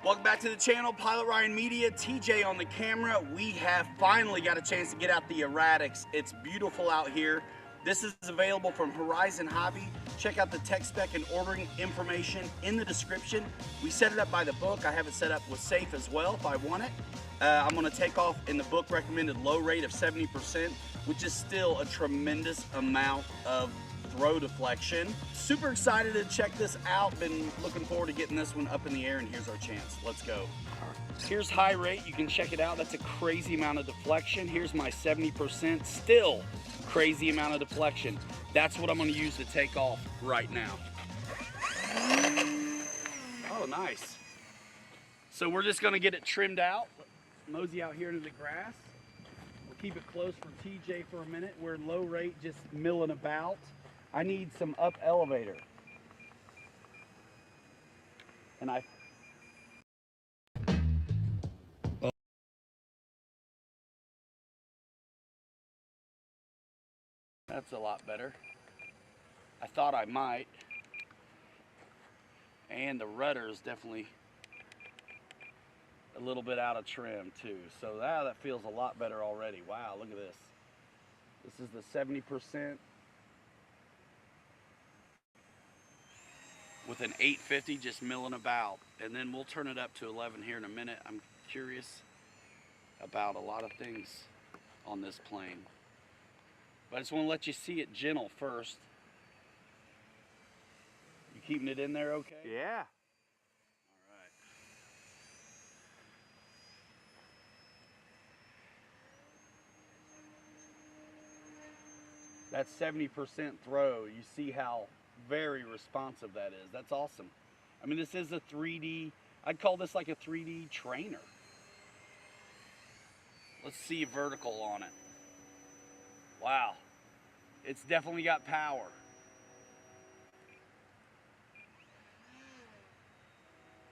Welcome back to the channel, Pilot Ryan Media, TJ on the camera. We have finally got a chance to get out the Erratics. It's beautiful out here. This is available from Horizon Hobby. Check out the tech spec and ordering information in the description. We set it up by the book. I have it set up with safe as well if I want it. I'm gonna take off in the book recommended low rate of 70%, which is still a tremendous amount of throw deflection. Super excited to check this out. Been looking forward to getting this one up in the air, and here's our chance. Let's go. Here's high rate. You can check it out. That's a crazy amount of deflection. Here's my 70%. Still crazy amount of deflection. That's what I'm going to use to take off right now. Oh, nice. So we're just going to get it trimmed out. Mosey out here into the grass. We'll keep it close for TJ for a minute. We're low rate, just milling about. I need some up elevator. And that's a lot better. I thought I might. And the rudder is definitely a little bit out of trim too. So that feels a lot better already. Wow, look at this. This is the 70%. With an 850 just milling about, and then we'll turn it up to 11 here in a minute. I'm curious about a lot of things on this plane, but I just want to let you see it gentle first. You keeping it in there okay? Yeah. All right. That's 70% throw. You see how very responsive that is. That's awesome. I mean, this is a 3D, I'd call this like a 3D trainer. Let's see vertical on it. Wow. It's definitely got power.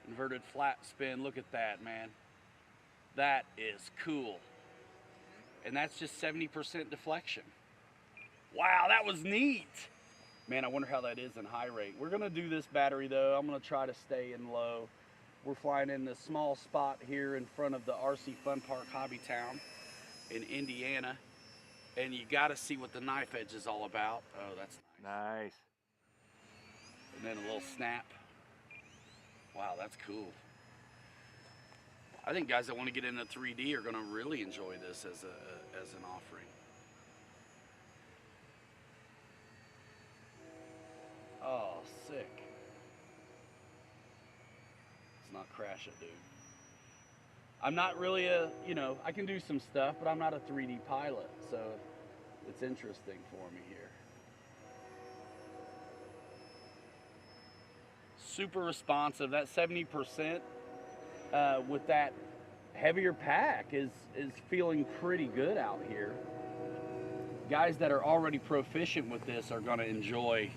Inverted flat spin, look at that, man. That is cool. And that's just 70% deflection. Wow, that was neat. Man, I wonder how that is in high rate. We're gonna do this battery though. I'm gonna try to stay in low. We're flying in this small spot here in front of the RC Fun Park Hobby Town in Indiana. And you gotta see what the knife edge is all about. Oh, that's nice. Nice. And then a little snap. Wow, that's cool. I think guys that want to get into 3D are gonna really enjoy this as an offering. Oh, sick. Let's not crash it, dude. I'm not really I can do some stuff, but I'm not a 3D pilot, so it's interesting for me here. Super responsive. That 70% with that heavier pack is feeling pretty good out here. Guys that are already proficient with this are going to enjoy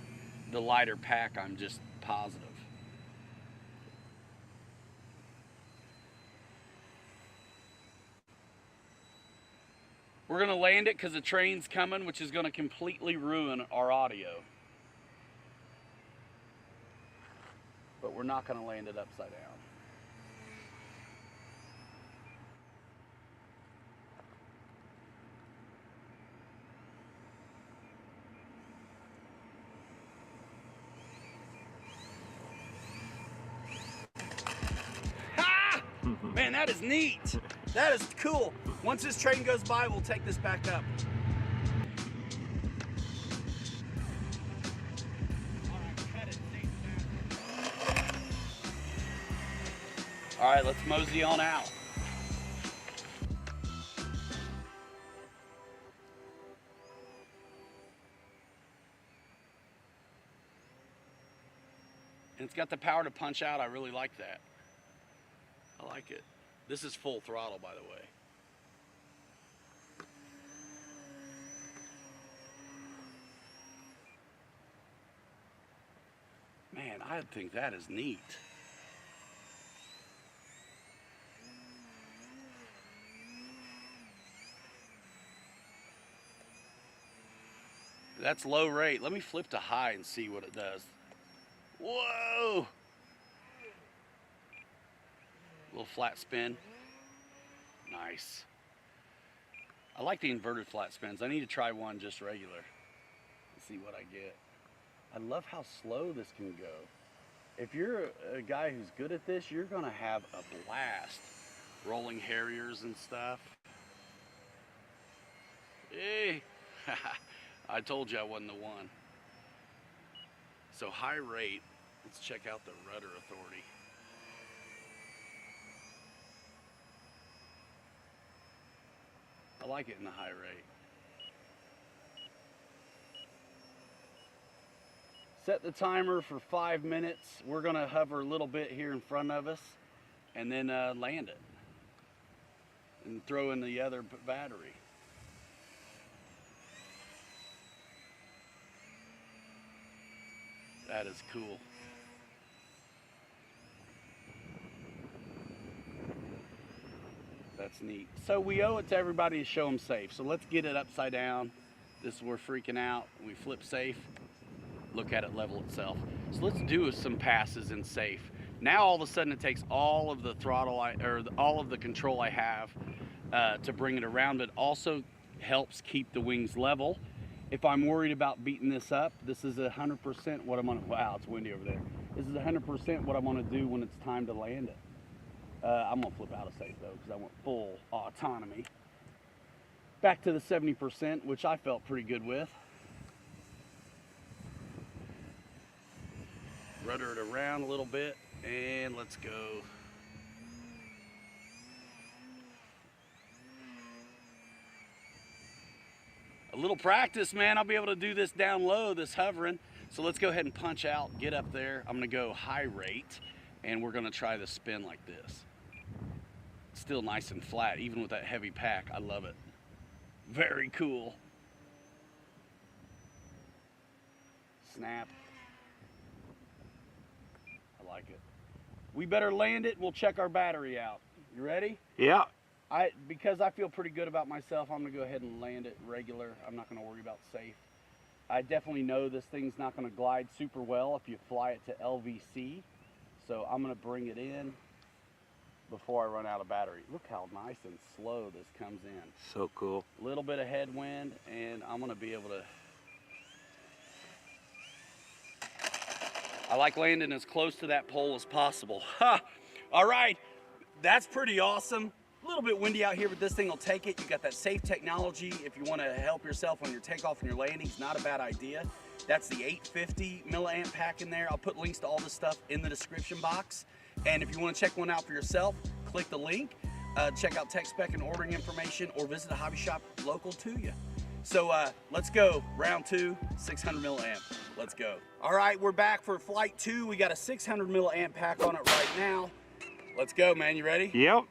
the lighter pack, I'm just positive. We're gonna land it because the train's coming, which is gonna completely ruin our audio. But we're not gonna land it upside down. Man, that is neat. That is cool. Once this train goes by, we'll take this back up. All right, let's mosey on out. And it's got the power to punch out. I really like that. I like it. This is full throttle, by the way. Man, I think that is neat. That's low rate. Let me flip to high and see what it does. Whoa! Little flat spin. Nice. I like the inverted flat spins. I need to try one just regular. Let's see what I get. I love how slow this can go. If you're a guy who's good at this, you're gonna have a blast. Rolling harriers and stuff. Hey, I told you I wasn't the one. So high rate, let's check out the rudder authority. I like it in the high rate. Set the timer for 5 minutes. We're gonna hover a little bit here in front of us and then land it. And throw in the other battery. That is cool. That's neat. So we owe it to everybody to show them safe. So let's get it upside down. This is we're freaking out. We flip safe. Look at it level itself. So let's do some passes in safe. Now all of a sudden it takes all of the throttle all of the control I have to bring it around. It also helps keep the wings level. If I'm worried about beating this up, this is 100% what I'm gonna, wow, it's windy over there. This is 100% what I'm gonna do when it's time to land it. I'm gonna flip out of safe though, because I want full autonomy. Back to the 70%, which I felt pretty good with. Rudder it around a little bit, and let's go. A little practice, man. I'll be able to do this down low, this hovering. So let's go ahead and punch out, get up there. I'm gonna go high rate, and we're gonna try the spin like this. Still nice and flat, even with that heavy pack. I love it. Very cool. Snap. I like it. We better land it. We'll check our battery out. You ready? Yeah. Because I feel pretty good about myself, I'm gonna go ahead and land it regular. I'm not gonna worry about safe. I definitely know this thing's not gonna glide super well if you fly it to LVC. So I'm gonna bring it in before I run out of battery. Look how nice and slow this comes in. So cool. A little bit of headwind, and I'm gonna be able to. I like landing as close to that pole as possible. Ha! All right, that's pretty awesome. A little bit windy out here, but this thing will take it. You got that safe technology. If you want to help yourself on your takeoff and your landings, not a bad idea. That's the 850 milliamp pack in there. I'll put links to all this stuff in the description box. And if you want to check one out for yourself, click the link. Check out tech spec and ordering information, or visit a hobby shop local to you. So let's go. Round 2, 600 milliamp. Let's go. All right, we're back for flight 2. We got a 600 milliamp pack on it right now. Let's go, man. You ready? Yep.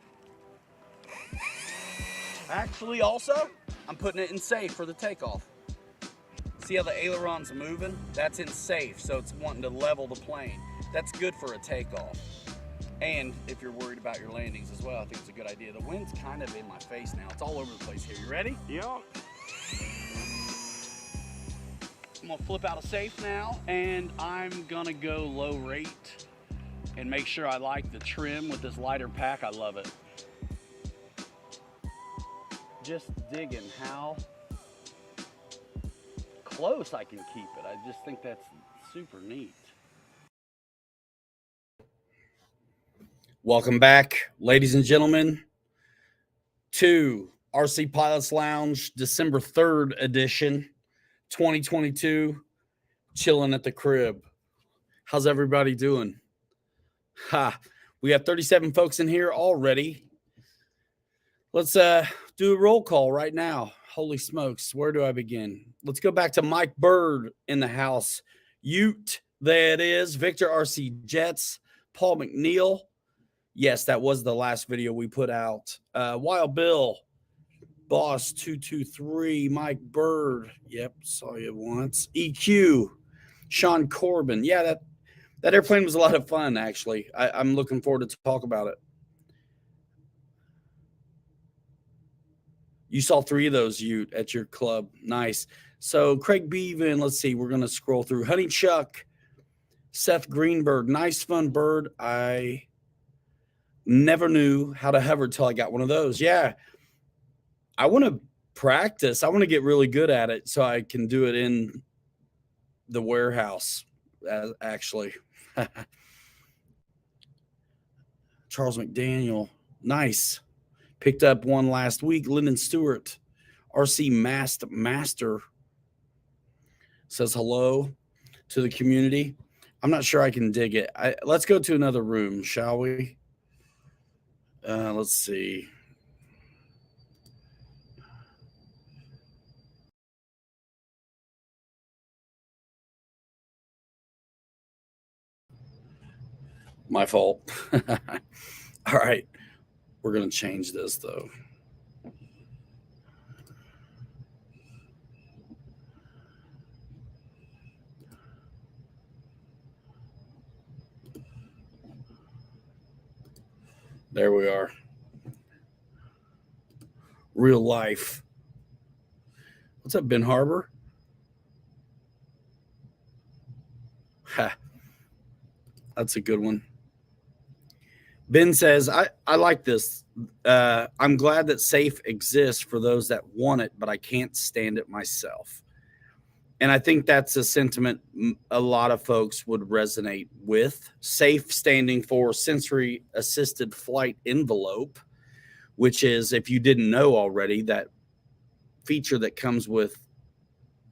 Actually, also, I'm putting it in safe for the takeoff. See how the aileron's moving? That's in safe, so it's wanting to level the plane. That's good for a takeoff. And if you're worried about your landings as well, I think it's a good idea. The wind's kind of in my face now. It's all over the place here. You ready? Yep. I'm gonna flip out of safe now, and I'm gonna go low rate and make sure I like the trim with this lighter pack. I love it. Just digging how close I can keep it. I just think that's super neat. Welcome back, ladies and gentlemen, to RC Pilots Lounge, December 3rd edition, 2022, chilling at the crib. How's everybody doing? We have 37 folks in here already. Let's do a roll call right now. Holy smokes, where do I begin? Let's go back to Mike Bird in the house. Ute, there it is. Victor RC Jets. Paul McNeil. Yes, that was the last video we put out. Wild Bill. Boss 223. Mike Bird. Yep, saw you once. EQ. Sean Corbin. Yeah, that airplane was a lot of fun, actually. I'm looking forward to talk about it. You saw 3 of those, Ute, at your club. Nice. So Craig Beaven, let's see. We're going to scroll through. Honey Chuck, Seth Greenberg. Nice, fun bird. Never knew how to hover till I got one of those. Yeah. I want to practice. I want to get really good at it so I can do it in the warehouse, actually. Charles McDaniel. Nice. Picked up one last week. Lyndon Stewart. RC Master says hello to the community. I'm not sure I can dig it. Let's go to another room, shall we? Let's see. My fault. All right. We're going to change this, though. There we are. Real life. What's up, Ben Harbor? Ha. That's a good one. Ben says, I like this. I'm glad that safe exists for those that want it, but I can't stand it myself. And I think that's a sentiment a lot of folks would resonate with. SAFE standing for Sensory Assisted Flight Envelope, which is, if you didn't know already, that feature that comes with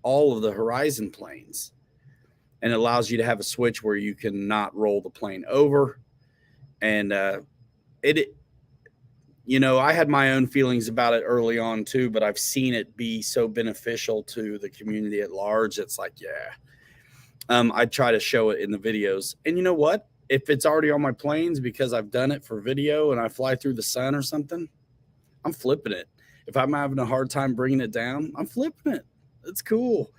all of the Horizon planes and allows you to have a switch where you can not roll the plane over. And I had my own feelings about it early on too, but I've seen it be so beneficial to the community at large. It's like, yeah, I try to show it in the videos. And you know what? If it's already on my planes because I've done it for video and I fly through the sun or something, I'm flipping it. If I'm having a hard time bringing it down, I'm flipping it. It's cool.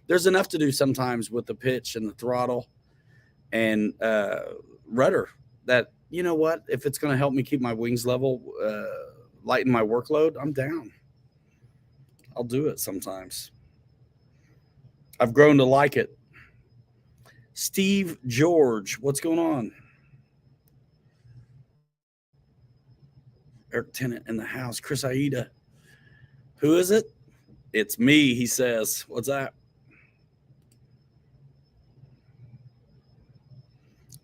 There's enough to do sometimes with the pitch and the throttle and rudder that, you know what, if it's going to help me keep my wings level, lighten my workload, I'm down. I'll do it sometimes. I've grown to like it. Steve George, what's going on? Eric Tennant in the house. Chris Aida. Who is it? It's me, he says. What's that?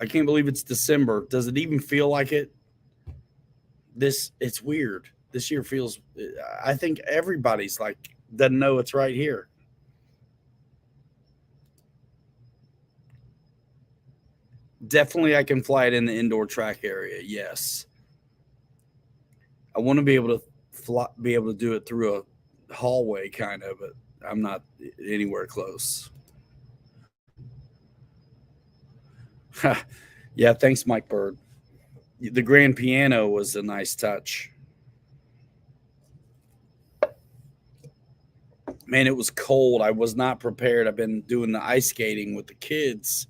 I can't believe it's December. Does it even feel like it? It's weird. This year feels, I think everybody's like, doesn't know it's right here. Definitely I can fly it in the indoor track area. Yes. I want to be able to do it through a hallway kind of, but I'm not anywhere close. Yeah, thanks, Mike Bird. The grand piano was a nice touch. Man, it was cold. I was not prepared. I've been doing the ice skating with the kids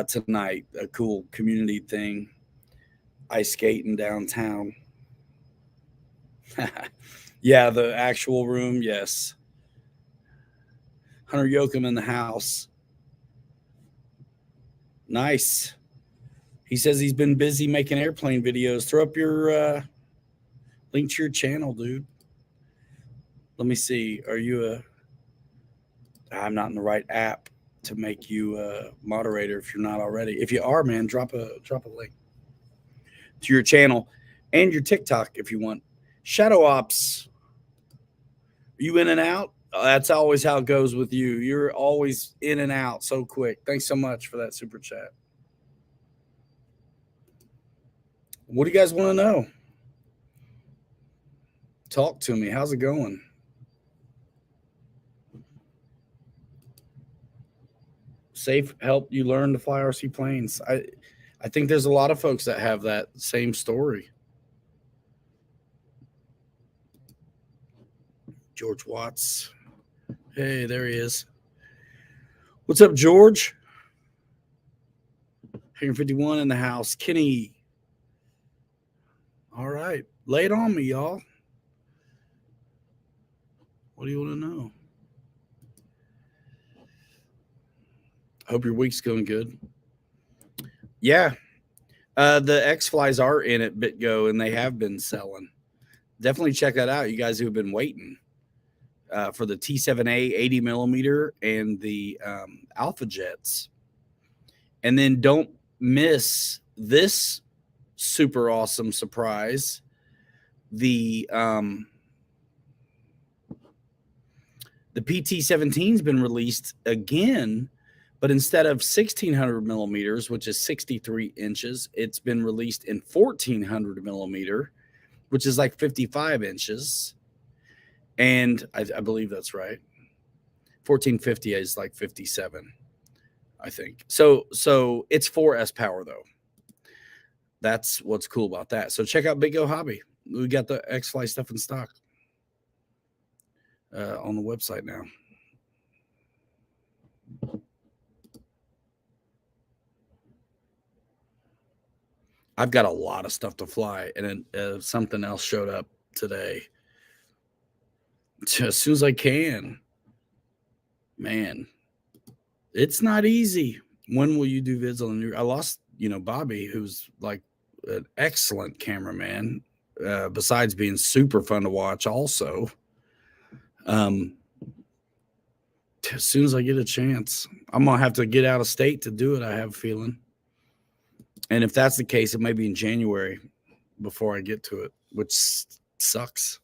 tonight, a cool community thing, ice skating downtown. Yeah, the actual room, yes. Hunter Yoakum in the house. Nice. He says he's been busy making airplane videos. Throw up your link to your channel, dude. Let me see. Are you I'm not in the right app to make you a moderator if you're not already. If you are, man, drop a link to your channel and your TikTok if you want. Shadow Ops. Are you in and out? That's always how it goes with you. You're always in and out so quick. Thanks so much for that super chat. What do you guys want to know? Talk to me. How's it going? Safe helped you learn to fly RC planes. I think there's a lot of folks that have that same story. George Watts. Hey, there he is. What's up, George? 151 in the house. Kenny. All right. Lay it on me, y'all. What do you want to know? Hope your week's going good. Yeah. The X-Flies are in at BitGo, and they have been selling. Definitely check that out, you guys who have been waiting for the T7A 80 millimeter and the Alpha Jets. And then don't miss this super awesome surprise. The PT-17's been released again, but instead of 1600 millimeters, which is 63 inches, it's been released in 1400 millimeter, which is like 55 inches. And I believe that's right. 1450 is like 57, I think. So it's 4S power though. That's what's cool about that. So check out Big Go Hobby. We got the X-Fly stuff in stock on the website now. I've got a lot of stuff to fly, and something else showed up today. As soon as I can, man, it's not easy. When will you do vids on the new? I lost, Bobby, who's like an excellent cameraman, besides being super fun to watch also. As soon as I get a chance, I'm going to have to get out of state to do it, I have a feeling. And if that's the case, it may be in January before I get to it, which sucks.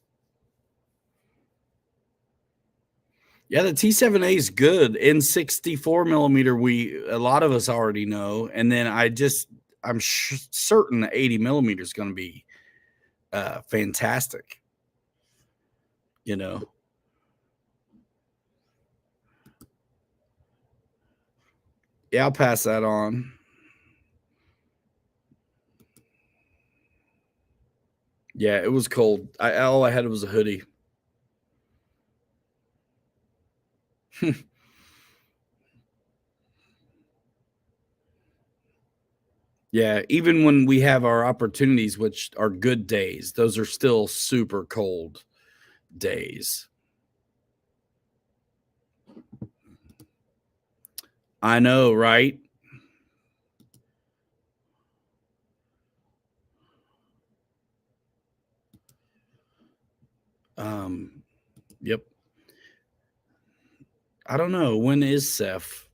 Yeah, the T7A is good. In 64 millimeter, a lot of us already know. And then I'm certain the 80 millimeter is going to be fantastic. Yeah, I'll pass that on. Yeah, it was cold. All I had was a hoodie. Yeah, even when we have our opportunities, which are good days, those are still super cold days. I know, right? Yep. I don't know. When is Seth?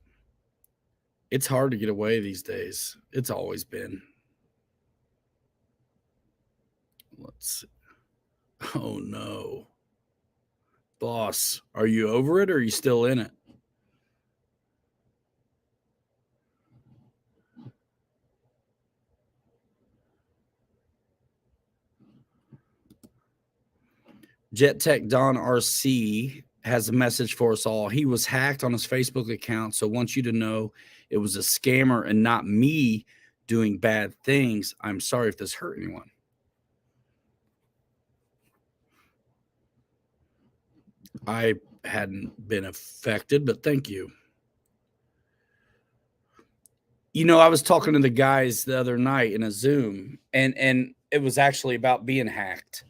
It's hard to get away these days. It's always been. Let's see. Oh no. Boss, are you over it or are you still in it? Jet Tech Don RC has a message for us all. He was hacked on his Facebook account, so wants you to know it was a scammer and not me doing bad things. I'm sorry if this hurt anyone. I hadn't been affected, but thank you. I was talking to the guys the other night in a Zoom, and it was actually about being hacked.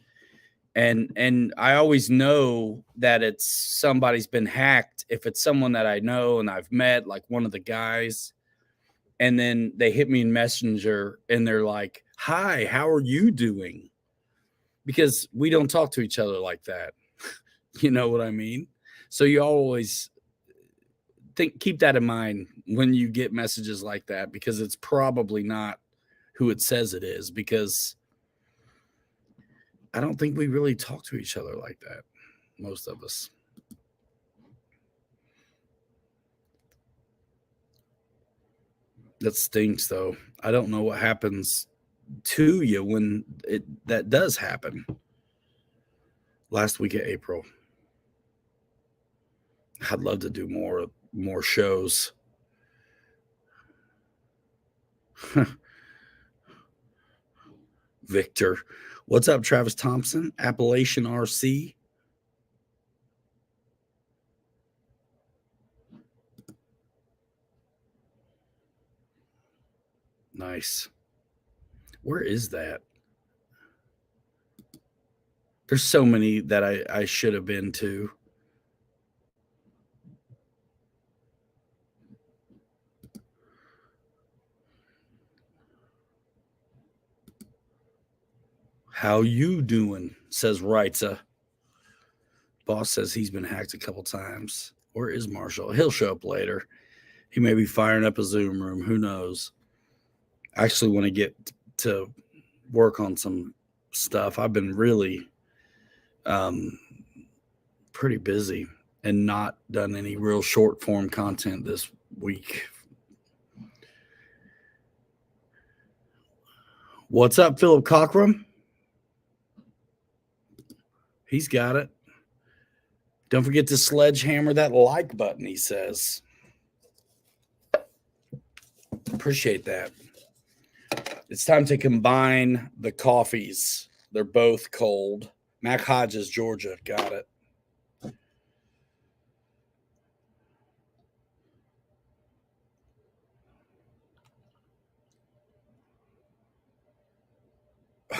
And I always know that it's somebody's been hacked if it's someone that I know and I've met, like one of the guys, and then they hit me in Messenger and they're like, "Hi, how are you doing?" Because we don't talk to each other like that. You know what I mean? So you always keep that in mind when you get messages like that, because it's probably not who it says it is, because I don't think we really talk to each other like that, most of us. That stinks, though. I don't know what happens to you when that does happen. Last week of April. I'd love to do more shows. Victor. What's up, Travis Thompson? Appalachian RC. Nice. Where is that? There's so many that I should have been to. How you doing? Says Reitza. Boss says he's been hacked a couple times. Where is Marshall? He'll show up later. He may be firing up a Zoom room. Who knows? I actually want to get to work on some stuff. I've been really pretty busy and not done any real short form content this week. What's up, Philip Cockrum? He's got it. Don't forget to sledgehammer that like button, he says. Appreciate that. It's time to combine the coffees. They're both cold. Mac Hodges, Georgia. Got it.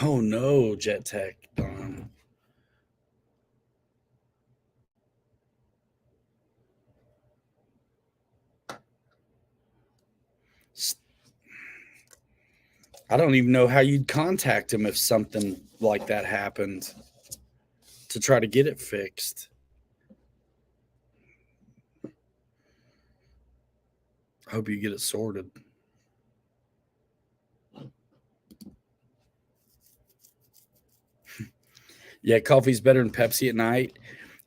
Oh, no, Jet Tech. Darn. I don't even know how you'd contact him if something like that happened to try to get it fixed. I hope you get it sorted. Yeah, coffee's better than Pepsi at night.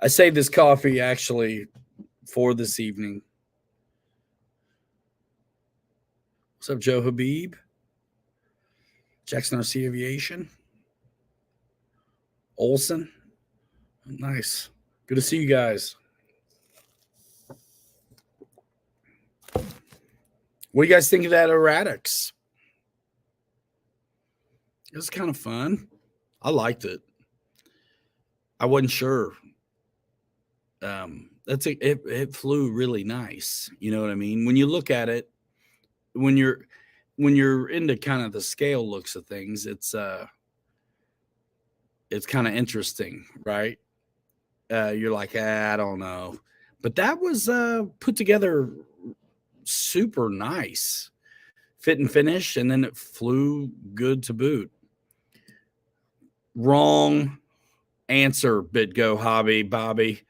I saved this coffee actually for this evening. What's up, Joe Habib? Jackson RC Aviation. Olson. Nice. Good to see you guys. What do you guys think of that Erratics? It was kind of fun. I liked it. I wasn't sure. It flew really nice. You know what I mean? When you look at it, when you're into kind of the scale looks of things, it's kind of interesting, right? You're like, I don't know, but that was put together super nice, fit and finish, and then it flew good to boot. Wrong answer, BitGo Hobby, Bobby.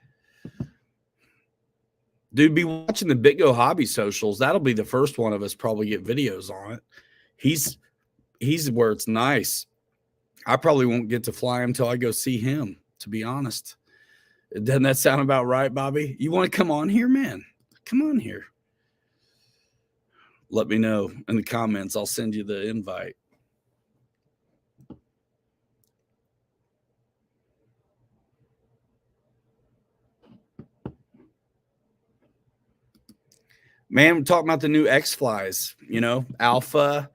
Dude, be watching the BitGo Hobby socials. That'll be the first one of us probably get videos on it. He's where it's nice. I probably won't get to fly him until I go see him, to be honest. Doesn't that sound about right, Bobby? You want to come on here, man? Come on here. Let me know in the comments. I'll send you the invite. Man, we're talking about the new X-Flies, Alpha,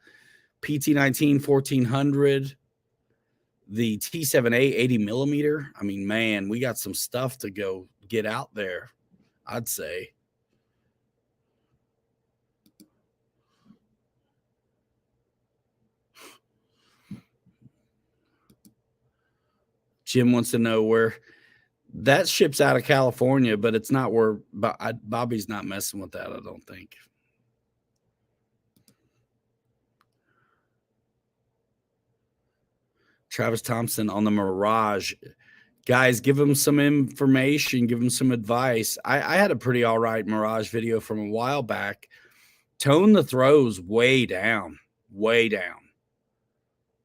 PT19 1400, the T7A 80 millimeter. I mean, man, we got some stuff to go get out there, I'd say. Jim wants to know where that ships out of California, but it's not where Bobby's not messing with that, I don't think. Travis Thompson on the Mirage. Guys, give him some information, give him some advice. I had a pretty all right Mirage video from a while back. Tone the throws way down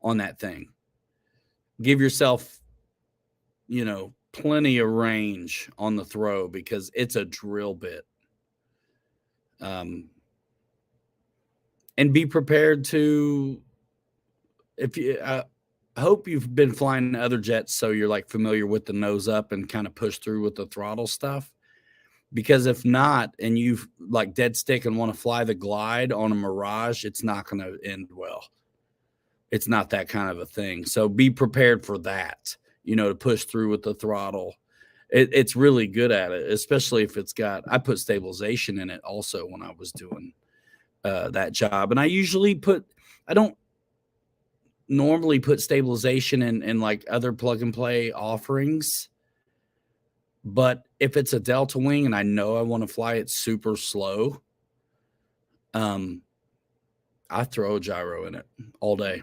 on that thing. Give yourself, plenty of range on the throw because it's a drill bit. And be prepared to, if you, I hope you've been flying other jets so you're like familiar with the nose up and kind of push through with the throttle stuff. Because if not, and you've like dead stick and want to fly the glide on a Mirage, it's not going to end well. It's not that kind of a thing. So be prepared for that, to push through with the throttle. It's really good at it, especially if it's got, I put stabilization in it also when I was doing that job. And I don't normally put stabilization in like other plug and play offerings. But if it's a Delta Wing and I know I want to fly it super slow, I throw a gyro in it all day.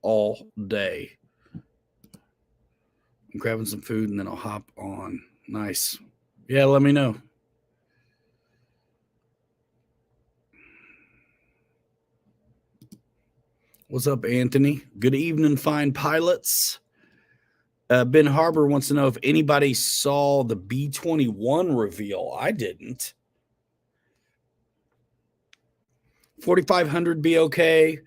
all day. I'm grabbing some food and then I'll hop on. Nice. Yeah, let me know. What's up, Anthony? Good evening, fine pilots. Ben Harbor wants to know if anybody saw the B-21 reveal. I didn't. 4,500 be okay.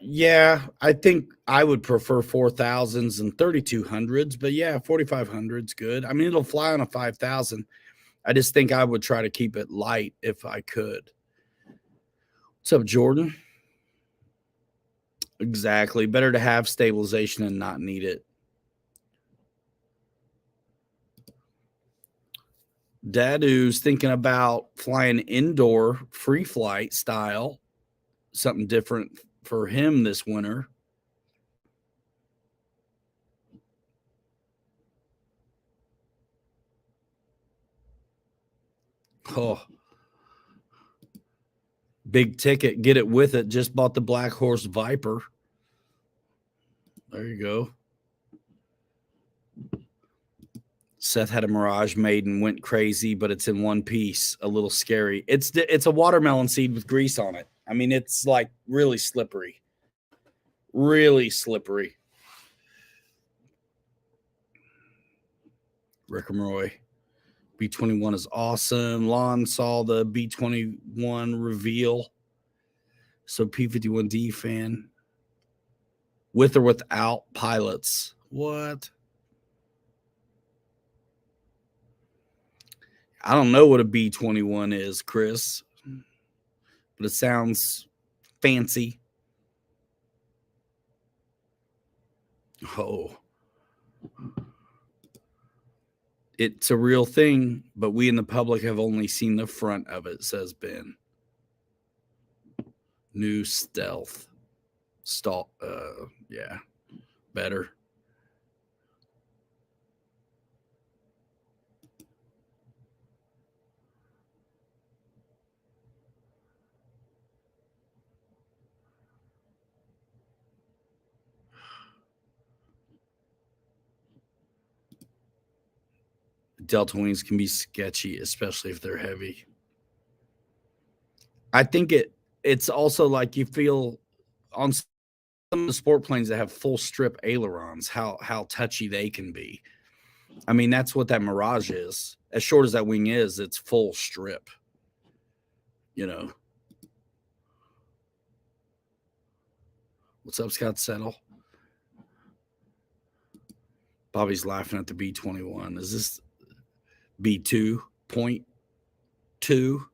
Yeah, I think I would prefer 4,000s and 3,200s, but yeah, 4,500's good. I mean, it'll fly on a 5,000. I just think I would try to keep it light if I could. What's up, Jordan? Exactly. Better to have stabilization and not need it. Dadu's thinking about flying indoor free flight style, something different for him this winter. Oh, big ticket. Get it with it. Just bought the Black Horse Viper. There you go. Seth had a Mirage made and went crazy, but it's in one piece. A little scary. It's a watermelon seed with grease on it. I mean, it's like really slippery. Really slippery. Rick and Roy. B-21 is awesome. Lon saw the B-21 reveal. So P-51D fan. With or without pilots. What? I don't know what a B-21 is, Chris. But it sounds fancy. Oh. It's a real thing, but we in the public have only seen the front of it, says Ben. New stealth. Yeah. Better. Delta wings can be sketchy, especially if they're heavy. I think it's also like you feel on some of the sport planes that have full strip ailerons, how touchy they can be. I mean, that's what that Mirage is. As short as that wing is, it's full strip. You know. What's up, Scott Settle? Bobby's laughing at the B-21. Is this B2.2?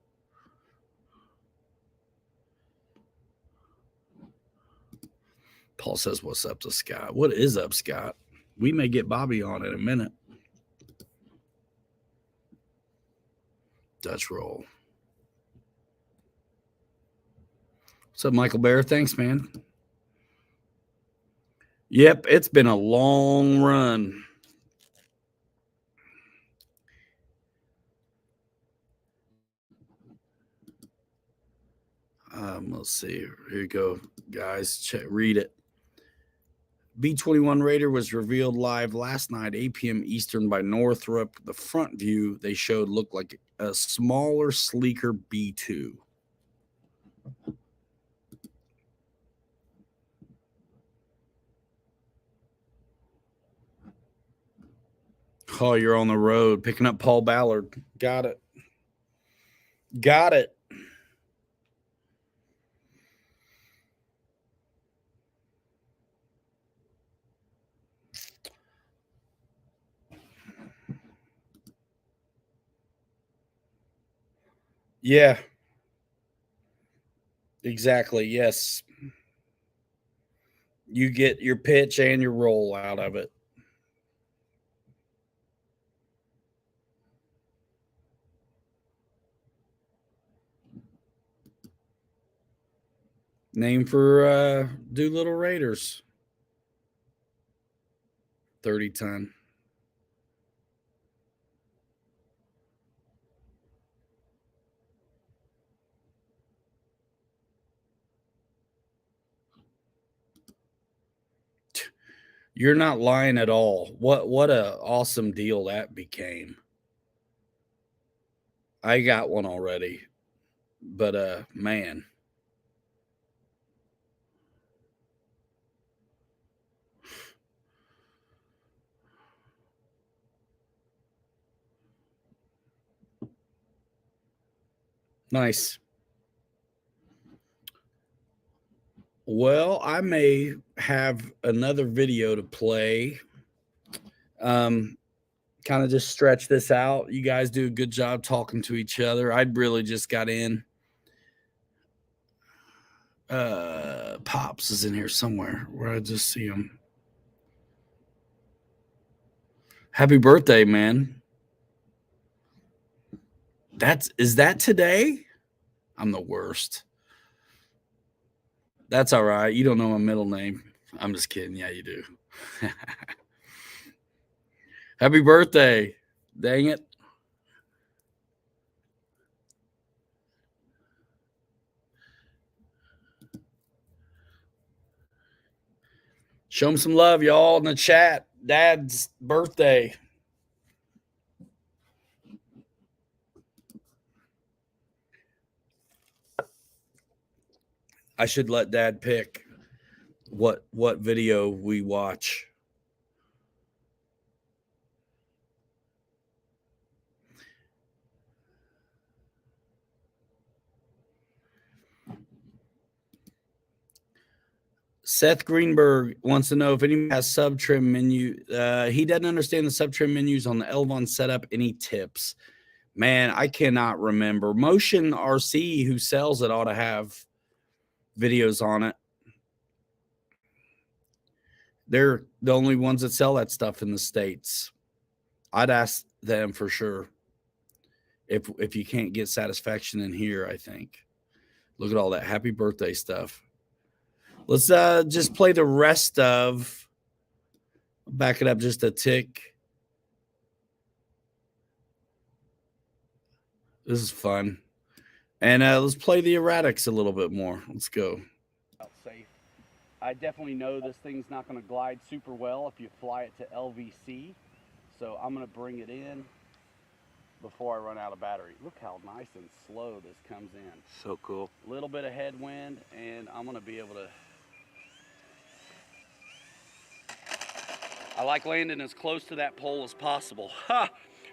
Paul says, what's up to Scott? What is up, Scott? We may get Bobby on in a minute. Dutch roll. What's up, Michael Bear? Thanks, man. Yep, it's been a long run. Let's see. Here you go, guys. Read it. B-21 Raider was revealed live last night, 8 p.m. Eastern by Northrop. The front view they showed looked like a smaller, sleeker B-2. Oh, you're on the road picking up Paul Ballard. Got it. Got it. Yeah. Exactly. Yes. You get your pitch and your roll out of it. Name for Doolittle Raiders. 30 ton. You're not lying at all. What a awesome deal that became. I got one already, but man. Nice. Well, I may have another video to play. Kind of just stretch this out. You guys do a good job talking to each other. I'd really just got in. Pops is in here somewhere where I just see him. Happy birthday, man. Is that today? I'm the worst. That's all right. You don't know my middle name. I'm just kidding. Yeah, you do. Happy birthday. Dang it. Show him some love, y'all, in the chat. Dad's birthday. I should let Dad pick what video we watch. Seth Greenberg wants to know if anyone has sub trim menu. He doesn't understand the sub trim menus on the Elvon setup. Any tips? Man, I cannot remember. Motion RC, who sells it, ought to have videos on it. They're the only ones that sell that stuff in the States. I'd ask them for sure. If you can't get satisfaction in here, I think. Look at all that happy birthday stuff. Let's just play the rest of. Back it up just a tick. This is fun. And let's play the Erratics a little bit more. Let's go. Safe. I definitely know this thing's not going to glide super well if you fly it to LVC. So I'm going to bring it in before I run out of battery. Look how nice and slow this comes in. So cool. A little bit of headwind, and I'm going to be able to. I like landing as close to that pole as possible. Ha!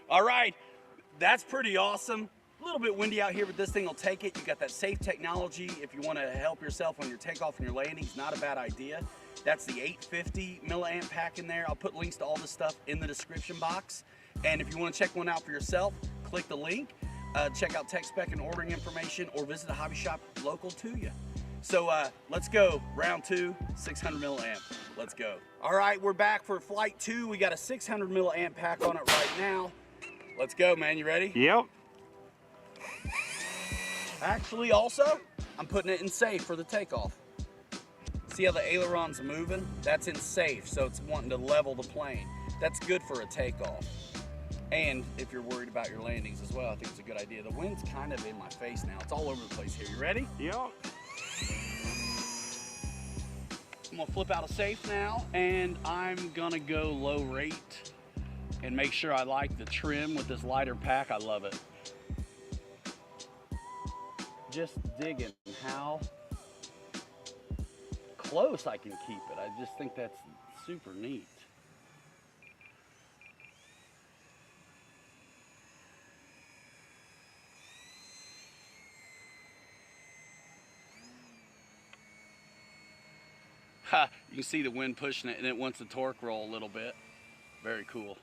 All right, that's pretty awesome. A little bit windy out here, but this thing will take it. You got that safe technology. If you want to help yourself on your takeoff and your landings, not a bad idea. That's the 850 milliamp pack in there. I'll put links to all this stuff in the description box. And if you want to check one out for yourself, click the link. Check out tech spec and ordering information, or visit a hobby shop local to you. So let's go. Round 2, 600 milliamp. Let's go. All right, we're back for flight 2. We got a 600 milliamp pack on it right now. Let's go, man. You ready? Yep. Actually, also, I'm putting it in safe for the takeoff. See how the aileron's moving? That's in safe, so it's wanting to level the plane. That's good for a takeoff. And if you're worried about your landings as well, I think it's a good idea. The wind's kind of in my face now. It's all over the place here. You ready? Yep. I'm gonna flip out of safe now, and I'm gonna go low rate and make sure I like the trim with this lighter pack. I love it. Just digging how close I can keep it. I just think that's super neat. Ha, you can see the wind pushing it, and it wants the torque roll a little bit. Very cool.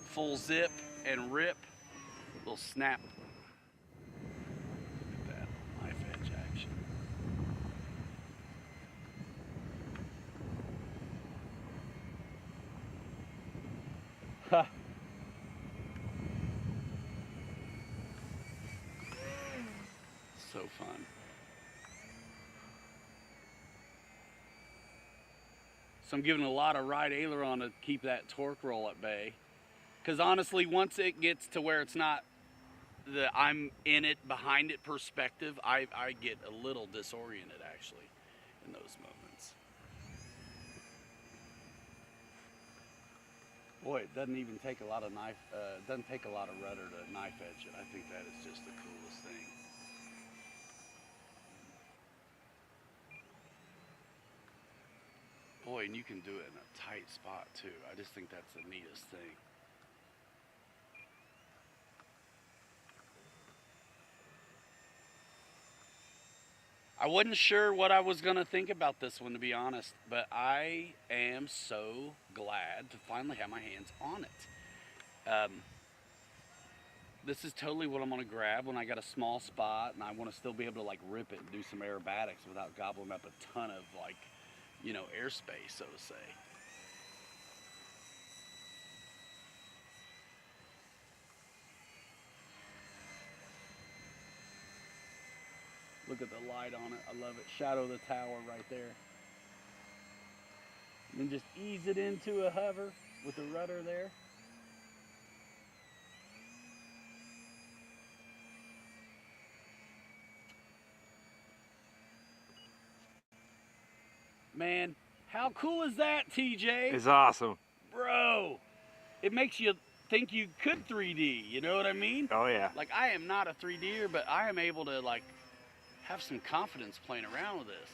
Full zip and rip. Little snap. Look at that knife edge action. Ha. So fun. So I'm giving a lot of right aileron to keep that torque roll at bay. Because honestly, once it gets to where it's not the I'm in it, behind it perspective, I get a little disoriented actually. in those moments. Boy, it doesn't even take a lot of doesn't take a lot of rudder to knife edge it. I think that is just the coolest thing. Boy, and you can do it in a tight spot too. I just think that's the neatest thing. I wasn't sure what I was going to think about this one, to be honest, but I am so glad to finally have my hands on it. This is totally what I'm going to grab when I got a small spot and I want to still be able to like rip it and do some aerobatics without gobbling up a ton of like, you know, airspace, so to say. Look at the light on it. I love it. Shadow of the tower right there. And then just ease it into a hover with the rudder there. Man, how cool is that, TJ? It's awesome. Bro, it makes you think you could 3D, you know what I mean? Oh yeah. Like, I am not a 3D'er, but I am able to like have some confidence playing around with this.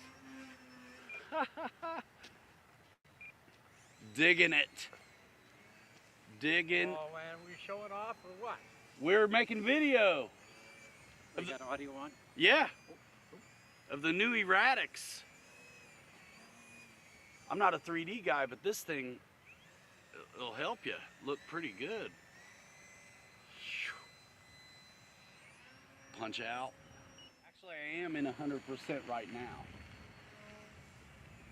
Digging it. Digging. Oh, man, we showing off or what? We're making video. We got audio on? Yeah. Of the new Erratics. I'm not a 3D guy, but this thing, it'll help you look pretty good. Punch out. Actually, I am in 100% right now.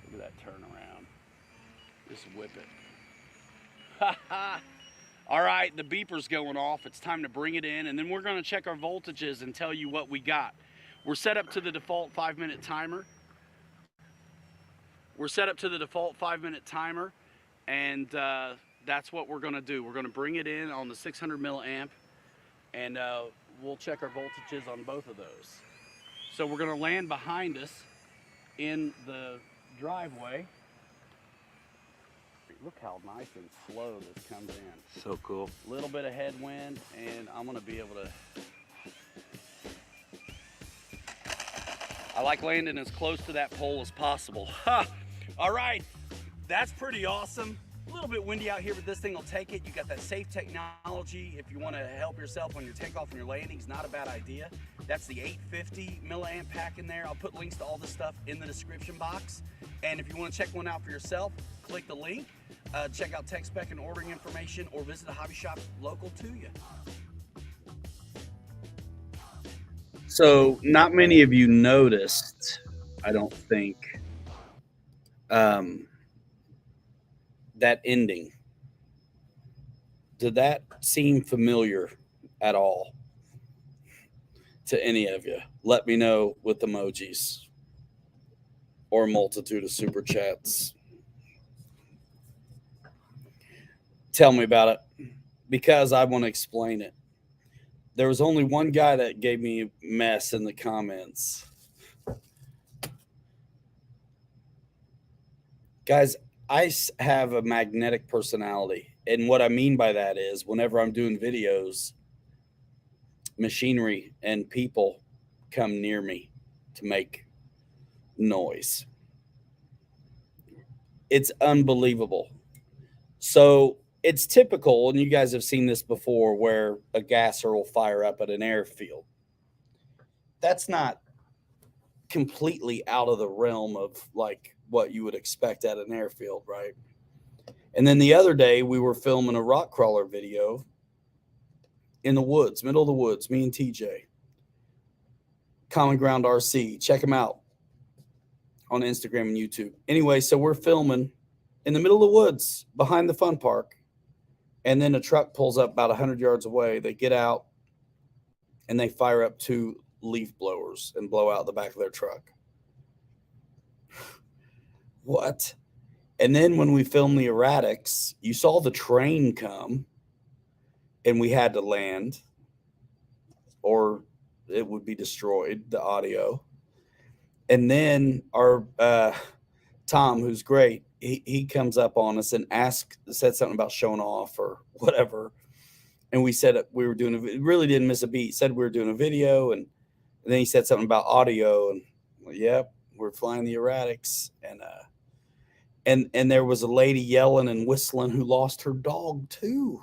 Look at that turnaround. Just whip it. All right, the beeper's going off. It's time to bring it in, and then we're going to check our voltages and tell you what we got. We're set up to the default 5-minute timer. And that's what we're going to do. We're going to bring it in on the 600 milliamp, and we'll check our voltages on both of those. So we're going to land behind us in the driveway. Look how nice and slow this comes in. So cool. A little bit of headwind, and I'm going to be able to... I like landing as close to that pole as possible. Ha! All right, that's pretty awesome. A little bit windy out here, but this thing will take it. You got that safe technology. If you want to help yourself on your takeoff and your landings, not a bad idea. That's the 850 milliamp pack in there. I'll put links to all this stuff in the description box. And if you want to check one out for yourself, click the link. Check out tech spec and ordering information, or visit a hobby shop local to you. So not many of you noticed, I don't think, that ending. Did that seem familiar at all to any of you? Let me know with emojis or a multitude of super chats. Tell me about it, because I want to explain it. There was only one guy that gave me mess in the comments. Guys, I have a magnetic personality. And what I mean by that is whenever I'm doing videos, machinery and people come near me to make noise. It's unbelievable. So it's typical, and you guys have seen this before, where a gasser will fire up at an airfield. That's not completely out of the realm of like what you would expect at an airfield, right? And then the other day we were filming a rock crawler video in the woods, middle of the woods, me and TJ. Common Ground RC. Check them out on Instagram and YouTube. Anyway, so we're filming in the middle of the woods behind the fun park. And then a truck pulls up about 100 yards away. They get out and they fire up 2 leaf blowers and blow out the back of their truck. What? And then when we filmed the Erratics, you saw the train come and we had to land or it would be destroyed, the audio. And then our Tom, who's great, he comes up on us and said something about showing off or whatever. And we said we were doing really didn't miss a beat. Said we were doing a video, and then he said something about audio, and well, yep, we're flying the Erratics, and there was a lady yelling and whistling who lost her dog too.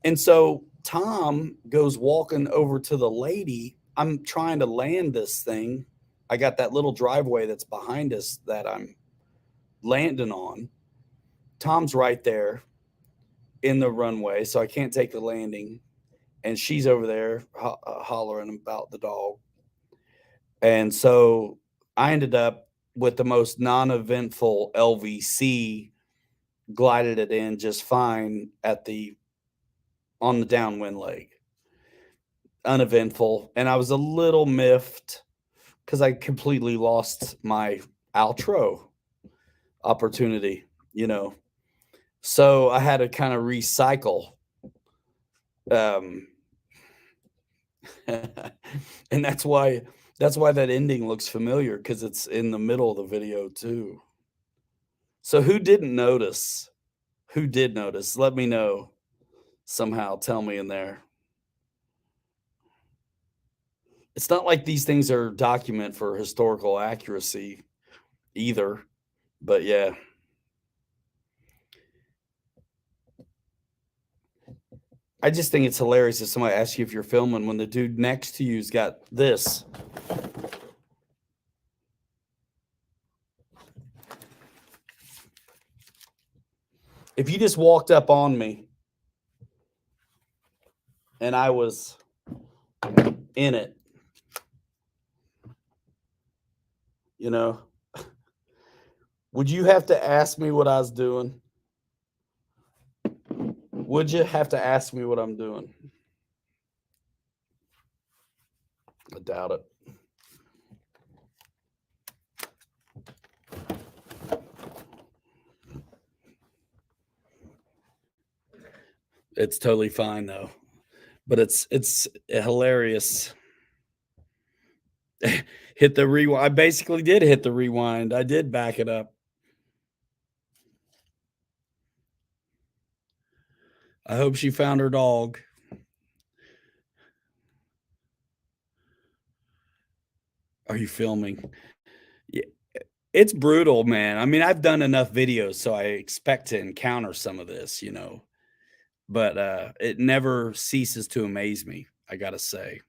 And so Tom goes walking over to the lady. I'm trying to land this thing. I got that little driveway that's behind us that I'm landing on. Tom's right there in the runway, so I can't take the landing. And she's over there hollering about the dog. And so I ended up with the most non-eventful LVC, glided it in just fine on the downwind leg. Uneventful. And I was a little miffed because I completely lost my outro opportunity, So I had to kind of recycle. And that's why that ending looks familiar, because it's in the middle of the video too. So who didn't notice? Who did notice? Let me know somehow. Tell me in there. It's not like these things are document for historical accuracy either, but yeah. I just think it's hilarious if somebody asks you if you're filming when the dude next to you's got this. If you just walked up on me and I was in it, would you have to ask me what I was doing? Would you have to ask me what I'm doing? I doubt it. It's totally fine though, but it's hilarious. Hit the rewind. I basically did hit the rewind. I did back it up. I hope she found her dog. Are you filming? Yeah, it's brutal, man. I mean, I've done enough videos, so I expect to encounter some of this, but it never ceases to amaze me, I gotta say.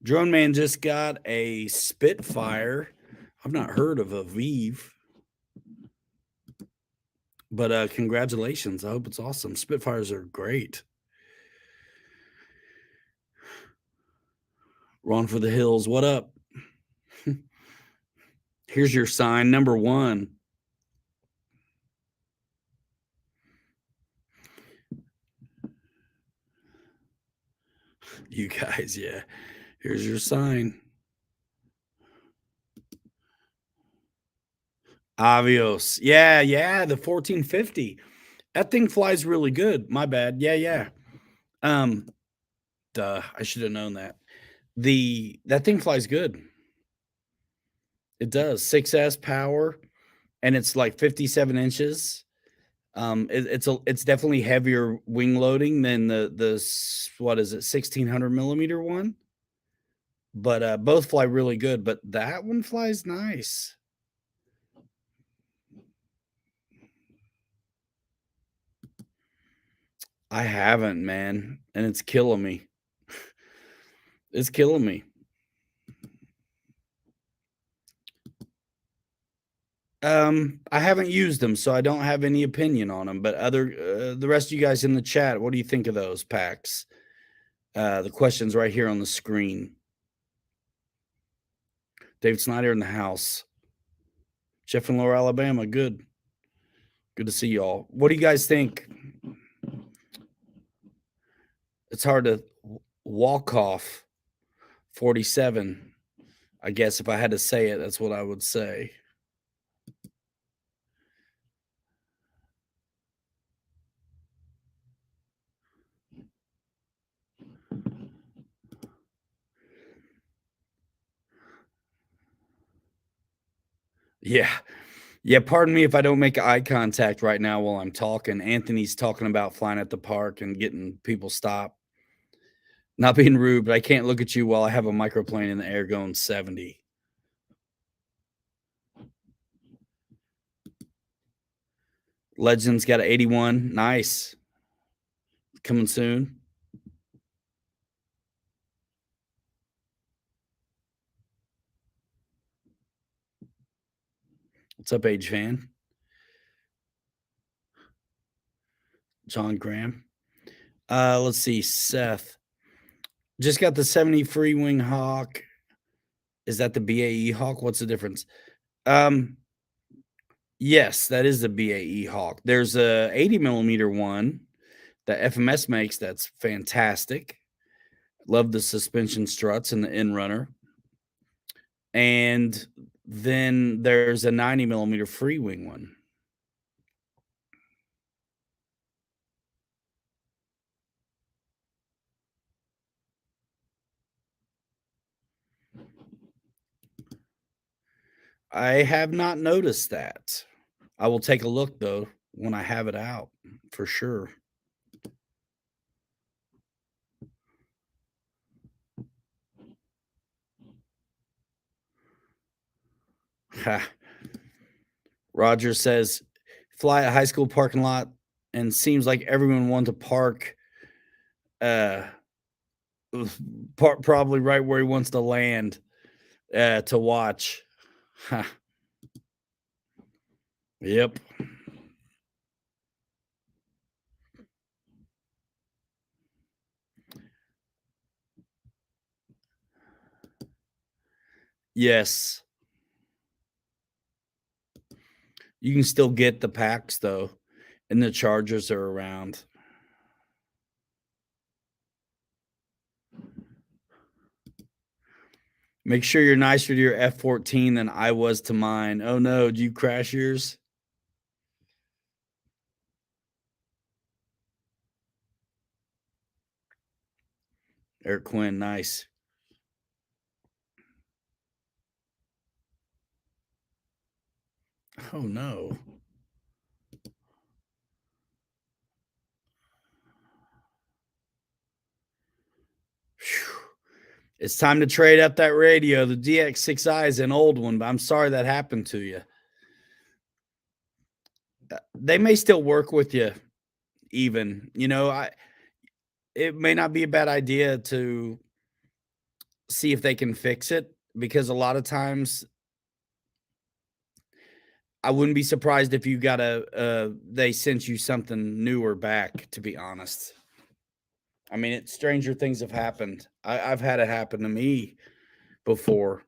Drone Man just got a Spitfire. I've not heard of a Vive, but congratulations. I hope it's awesome. Spitfires are great. Run for the hills. What up? Here's your sign, number 1. You guys, yeah. Here's your sign. Avios. Yeah, the 1450. That thing flies really good. My bad. Yeah. Duh, I should have known that. That thing flies good. It does. 6S power, and it's like 57 inches. It's definitely heavier wing loading than the what is it, 1600 millimeter one. But both fly really good. But that one flies nice. I haven't, man, and it's killing me. It's killing me. I haven't used them, so I don't have any opinion on them. But the rest of you guys in the chat, what do you think of those packs? The question's right here on the screen. David Snyder in the house. Jeff in Lower Alabama, good to see y'all. What do you guys think? It's hard to walk off 47. I guess if I had to say it, that's what I would say. Yeah. Yeah, pardon me if I don't make eye contact right now while I'm talking. Anthony's talking about flying at the park and getting people stopped. Not being rude, but I can't look at you while I have a microplane in the air going 70. Legends got an 81. Nice. Coming soon. What's up, Age Fan? John Graham. Let's see. Seth. Just got the 70 free wing Hawk. Is that the BAE Hawk? What's the difference? Yes, that is the BAE Hawk. There's a 80 millimeter one that FMS makes that's fantastic. Love the suspension struts and the end runner. And then there's a 90 millimeter free wing one. I have not noticed that. I will take a look though when I have it out for sure. Ha. Roger says, fly a high school parking lot and seems like everyone wants to park probably right where he wants to land to watch. Ha. Yep. Yes. You can still get the packs though, and the chargers are around. Make sure you're nicer to your F-14 than I was to mine. Oh no, do you crash yours? Eric Quinn, nice. Oh no. Whew. It's time to trade up that radio. The DX6i is an old one, but I'm sorry that happened to you. They may still work with you even. You know, it may not be a bad idea to see if they can fix it, because a lot of times I wouldn't be surprised if you got they sent you something newer back, to be honest. I mean, stranger things have happened. I've had it happen to me before.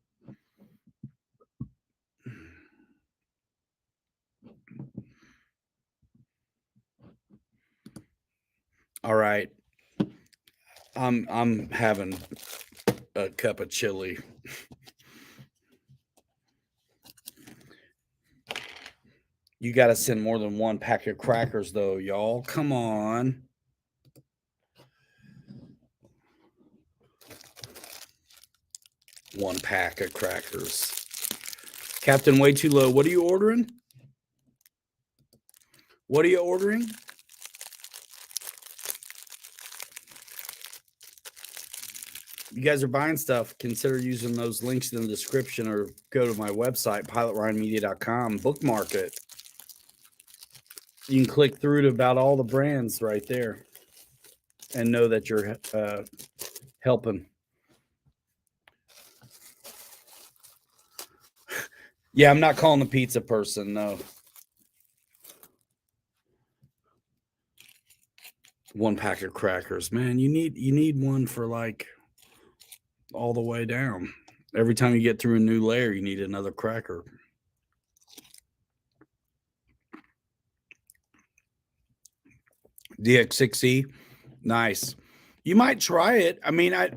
All right. I'm having a cup of chili. You got to send more than one pack of crackers though, y'all. Come on. One pack of crackers. Captain, way too low. What are you ordering? What are you ordering? You guys are buying stuff, consider using those links in the description, or go to my website, pilotryanmedia.com, bookmark it. You can click through to about all the brands right there and know that you're helping. Yeah, I'm not calling the pizza person, no. One pack of crackers. Man, you need one for like all the way down. Every time you get through a new layer, you need another cracker. DX6E, nice. You might try it. I mean, I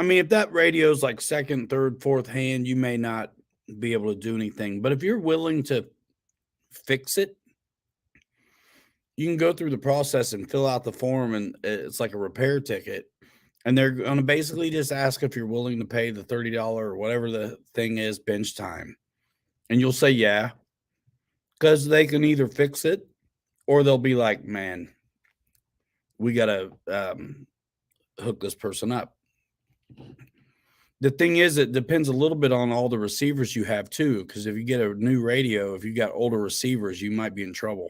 mean, if that radio's like second, third, fourth hand, you may not be able to do anything. But if you're willing to fix it, you can go through the process and fill out the form, and it's like a repair ticket. And they're going to basically just ask if you're willing to pay the $30 or whatever the thing is bench time. And you'll say, yeah, because they can either fix it or they'll be like, man, we got to hook this person up. The thing is, it depends a little bit on all the receivers you have too. Because if you get a new radio, if you got older receivers, you might be in trouble.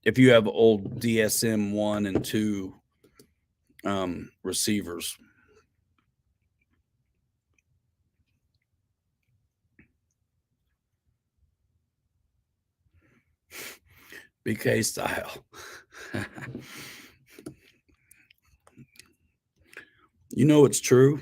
If you have old DSM 1 and 2 receivers. BK style. You know it's true.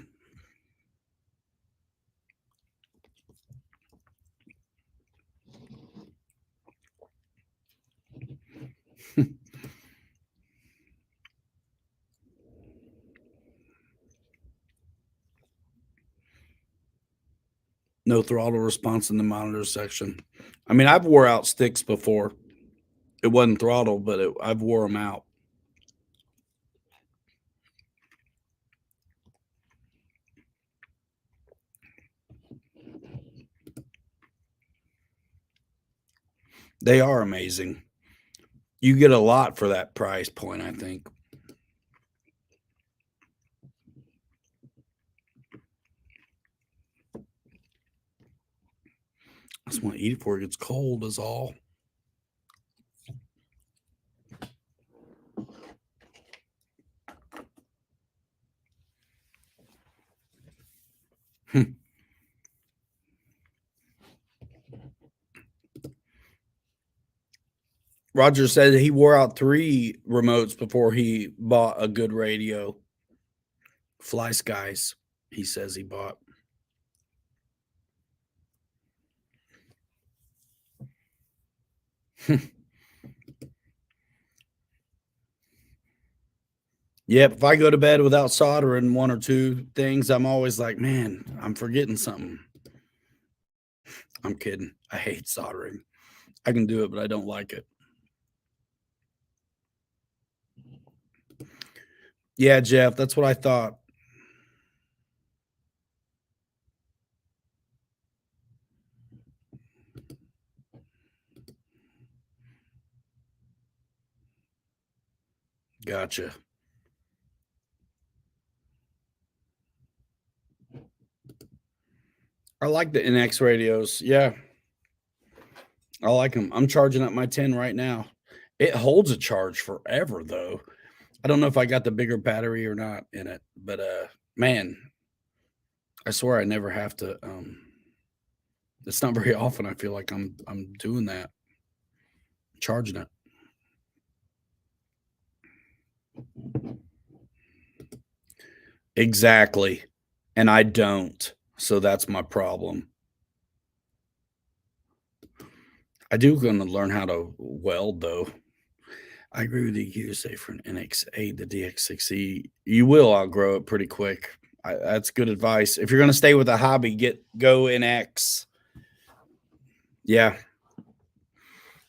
No throttle response in the monitor section. I mean, I've wore out sticks before. It wasn't throttle, but I've wore them out. They are amazing. You get a lot for that price point, I think. I just want to eat it before it gets cold is all. Roger said he wore out 3 remotes before he bought a good radio. Fly Skies, he says he bought. Yep, if I go to bed without soldering 1 or 2 things, I'm always like, man, I'm forgetting something. I'm kidding. I hate soldering. I can do it, but I don't like it. Yeah, Jeff, that's what I thought. Gotcha. I like the NX radios. Yeah. I like them. I'm charging up my 10 right now. It holds a charge forever, though. I don't know if I got the bigger battery or not in it, but man, I swear I never have to. It's not very often I feel like I'm doing that, charging it. Exactly. And I don't. So that's my problem. I do going to learn how to weld, though. I agree with you. Say for an NX8, the DX6E, you will outgrow it pretty quick. That's good advice. If you're going to stay with a hobby, go NX. Yeah.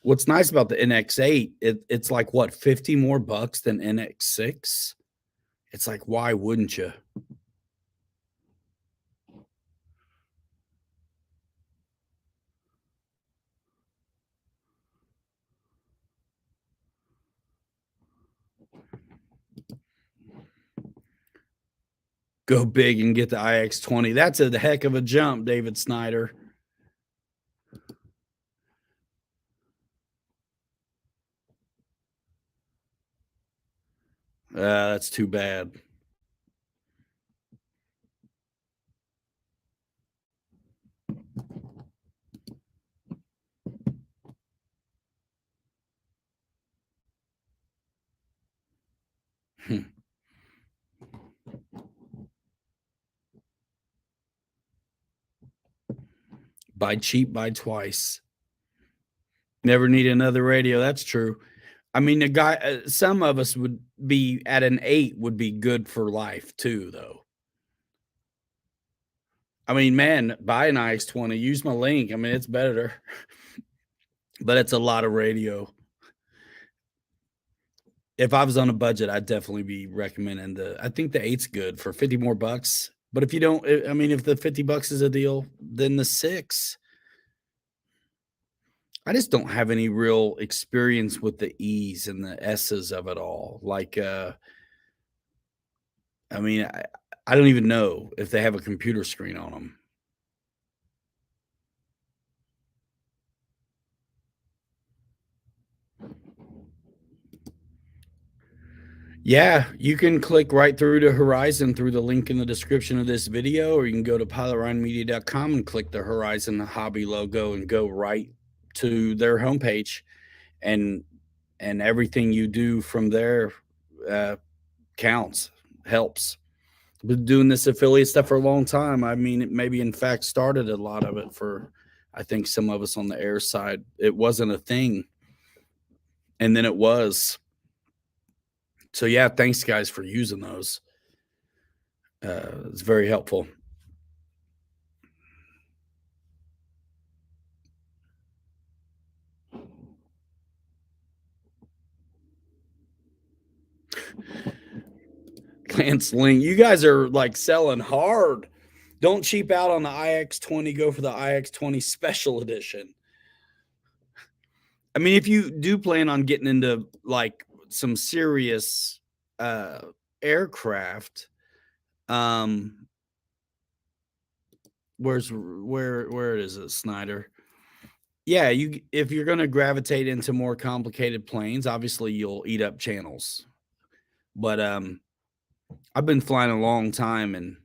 What's nice about the NX8, it's like what, 50 more bucks than NX6? It's like, why wouldn't you? Go big and get the IX20. That's a heck of a jump, David Snyder. That's too bad. Buy cheap, buy twice. Never need another radio. That's true. I mean, the guy, some of us would be at an 8 would be good for life too, though. I mean, man, buy an IX20. Use my link. I mean, it's better, but it's a lot of radio. if I was on a budget, I'd definitely be recommending I think the 8's good for 50 more bucks. But if you don't, I mean, if the 50 bucks is a deal, then the 6. I just don't have any real experience with the E's and the S's of it all. Like, I mean, I don't even know if they have a computer screen on them. Yeah, you can click right through to Horizon through the link in the description of this video, or you can go to pilotryanmedia.com and click the Horizon Hobby logo and go right to their homepage, and everything you do from there counts, helps. Been doing this affiliate stuff for a long time. I mean, it maybe in fact started a lot of it for, I think, some of us on the air side. It wasn't a thing, and then it was. So yeah, thanks guys for using those. It's very helpful. Lance Ling, you guys are like selling hard. Don't cheap out on the iX20. Go for the iX20 Special Edition. I mean, if you do plan on getting into like some serious aircraft, where is it, Snyder? Yeah, if you're going to gravitate into more complicated planes, obviously you'll eat up channels. But I've been flying a long time, and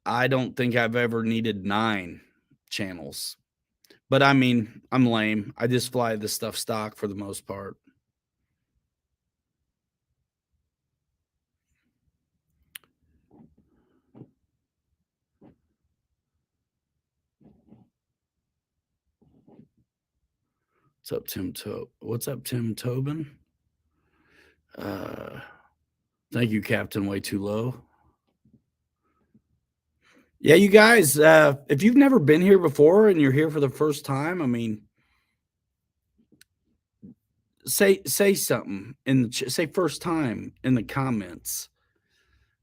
I don't think I've ever needed 9 channels. But I mean, I'm lame. I just fly this stuff stock for the most part. What's up, Tim Tobin? Thank you, Captain Way Too Low. Yeah, you guys, if you've never been here before and you're here for the first time, I mean, say something say first time in the comments,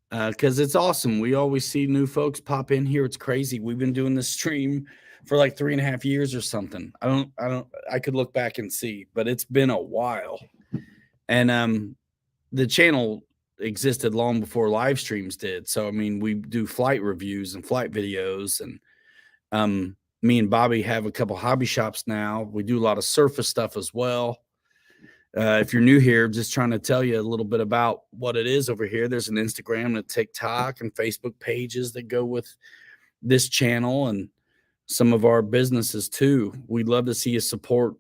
because it's awesome. We always see new folks pop in here. It's crazy. We've been doing this stream for like 3.5 years or something. I could look back and see, but it's been a while. And the channel existed long before live streams did. So I mean, we do flight reviews and flight videos, and me and Bobby have a couple hobby shops now. We do a lot of surface stuff as well. If you're new here, just trying to tell you a little bit about what it is over here. There's an Instagram and a TikTok and Facebook pages that go with this channel and some of our businesses too. We'd love to see you support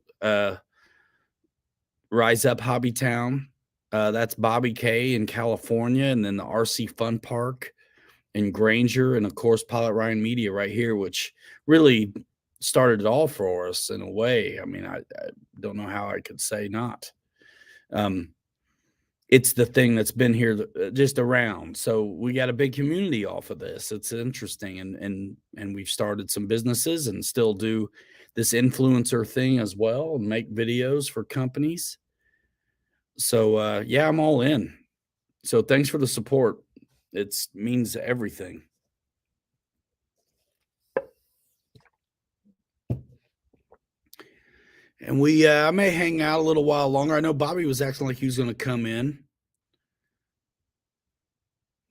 Rise Up Hobby Town. That's Bobby K in California, and then the RC Fun Park in Granger, and of course Pilot Ryan Media right here, which really started it all for us in a way. I mean, I don't know how I could say not. It's the thing that's been here just around. So we got a big community off of this. It's interesting, and we've started some businesses and still do this influencer thing as well, and make videos for companies. So yeah, I'm all in. So thanks for the support. It means everything. And I may hang out a little while longer. I know Bobby was acting like he was going to come in.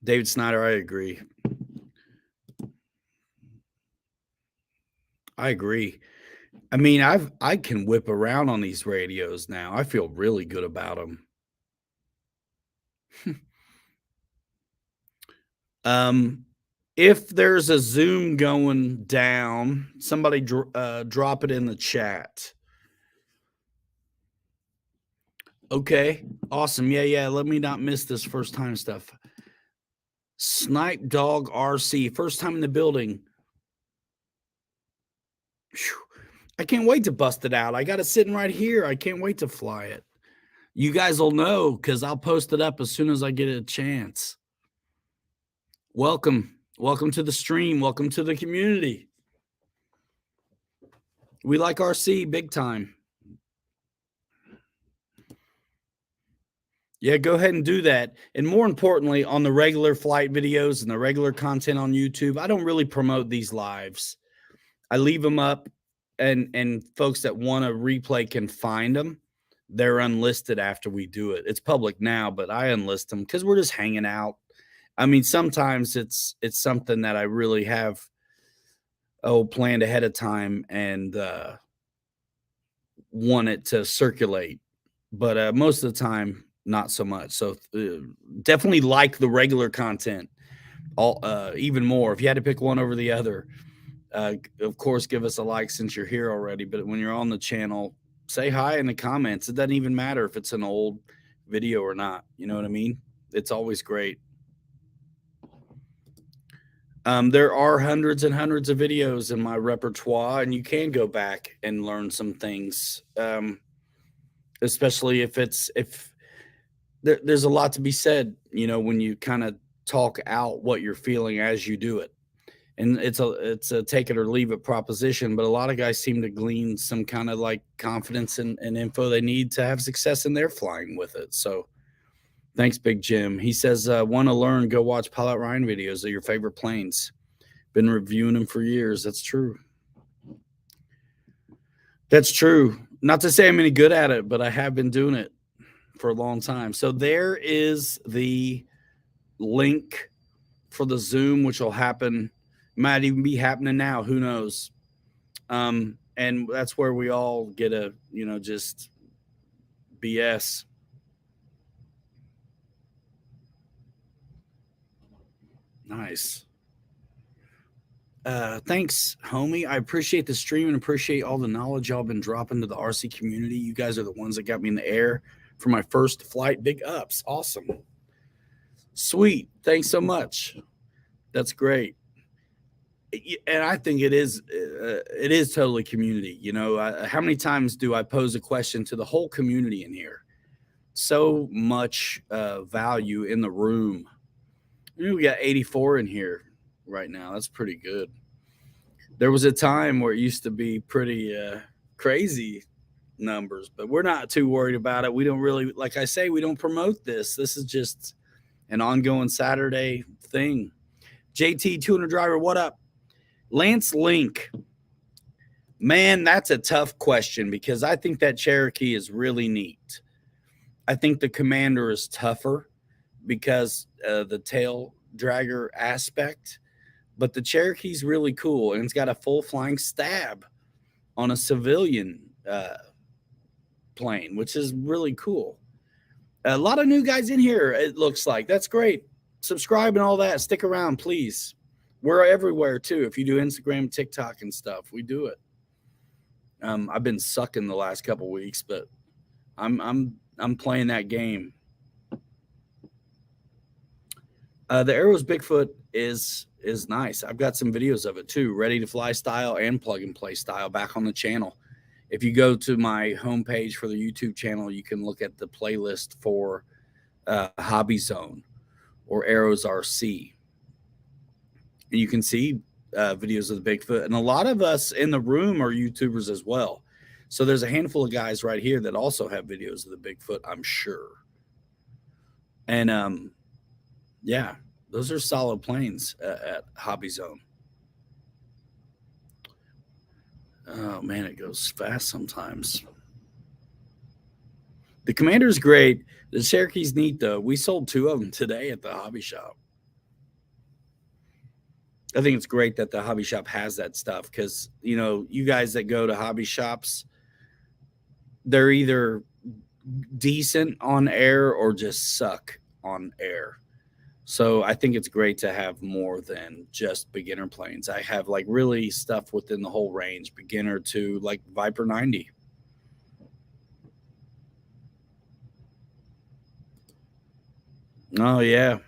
David Snyder, I agree. I agree. I mean, I can whip around on these radios now. I feel really good about them. If there's a Zoom going down, somebody drop it in the chat. Okay, awesome. Yeah. Let me not miss this first time stuff. Snipe Dog RC, first time in the building. Whew. I can't wait to bust it out. I got it sitting right here. I can't wait to fly it. You guys will know because I'll post it up as soon as I get a chance. Welcome to the stream. Welcome to the community. We like RC big time. Yeah, go ahead and do that. And more importantly, on the regular flight videos and the regular content on YouTube, I don't really promote these lives. I leave them up, and folks that want to replay can find them. They're unlisted after we do it. It's public now, but I unlist them because we're just hanging out. I mean, sometimes it's something that I really have planned ahead of time and want it to circulate, but most of the time not so much. So definitely like the regular content all even more. If you had to pick one over the other, of course, give us a like since you're here already. But when you're on the channel, say hi in the comments. It doesn't even matter if it's an old video or not. You know what I mean? It's always great. There are hundreds and hundreds of videos in my repertoire, and you can go back and learn some things, especially if there's a lot to be said, you know, when you kind of talk out what you're feeling as you do it. And it's a take it or leave it proposition, but a lot of guys seem to glean some kind of like confidence and info they need to have success in their flying with it. So thanks, Big Jim. He says, want to learn, go watch Pilot Ryan videos of your favorite planes. Been reviewing them for years. That's true. That's true. Not to say I'm any good at it, but I have been doing it for a long time. So there is the link for the Zoom, which will happen. Might even be happening now. Who knows? And that's where we all get a, you know, just BS. Nice. Thanks, homie. I appreciate the stream and appreciate all the knowledge y'all been dropping to the RC community. You guys are the ones that got me in the air for my first flight. Big ups. Awesome. Sweet. Thanks so much. That's great. And I think it is totally community. You know, how many times do I pose a question to the whole community in here? So much value in the room. We got 84 in here right now. That's pretty good. There was a time where it used to be pretty crazy numbers, but we're not too worried about it. We don't really, like I say, we don't promote this. This is just an ongoing Saturday thing. JT 200 driver, what up? Lance Link. Man, that's a tough question because I think that Cherokee is really neat. I think the Commander is tougher because the tail dragger aspect, but the Cherokee's really cool, and it's got a full flying stab on a civilian plane, which is really cool. A lot of new guys in here, it looks like. That's great. Subscribe and all that. Stick around, please. We're everywhere too. If you do Instagram, TikTok, and stuff, we do it. I've been sucking the last couple weeks, but I'm playing that game. The Arrows Bigfoot is nice. I've got some videos of it too, ready to fly style and plug and play style, back on the channel. If you go to my homepage for the YouTube channel, you can look at the playlist for Hobby Zone or Arrows RC. And you can see videos of the Bigfoot. And a lot of us in the room are YouTubers as well. So there's a handful of guys right here that also have videos of the Bigfoot, I'm sure. And yeah, those are solid planes at Hobby Zone. Oh, man, it goes fast sometimes. The Commander's great. The Cherokee's neat, though. We sold 2 of them today at the hobby shop. I think it's great that the hobby shop has that stuff because, you know, you guys that go to hobby shops, they're either decent on air or just suck on air. So I think it's great to have more than just beginner planes. I have like really stuff within the whole range, beginner to like Viper 90. Oh, yeah.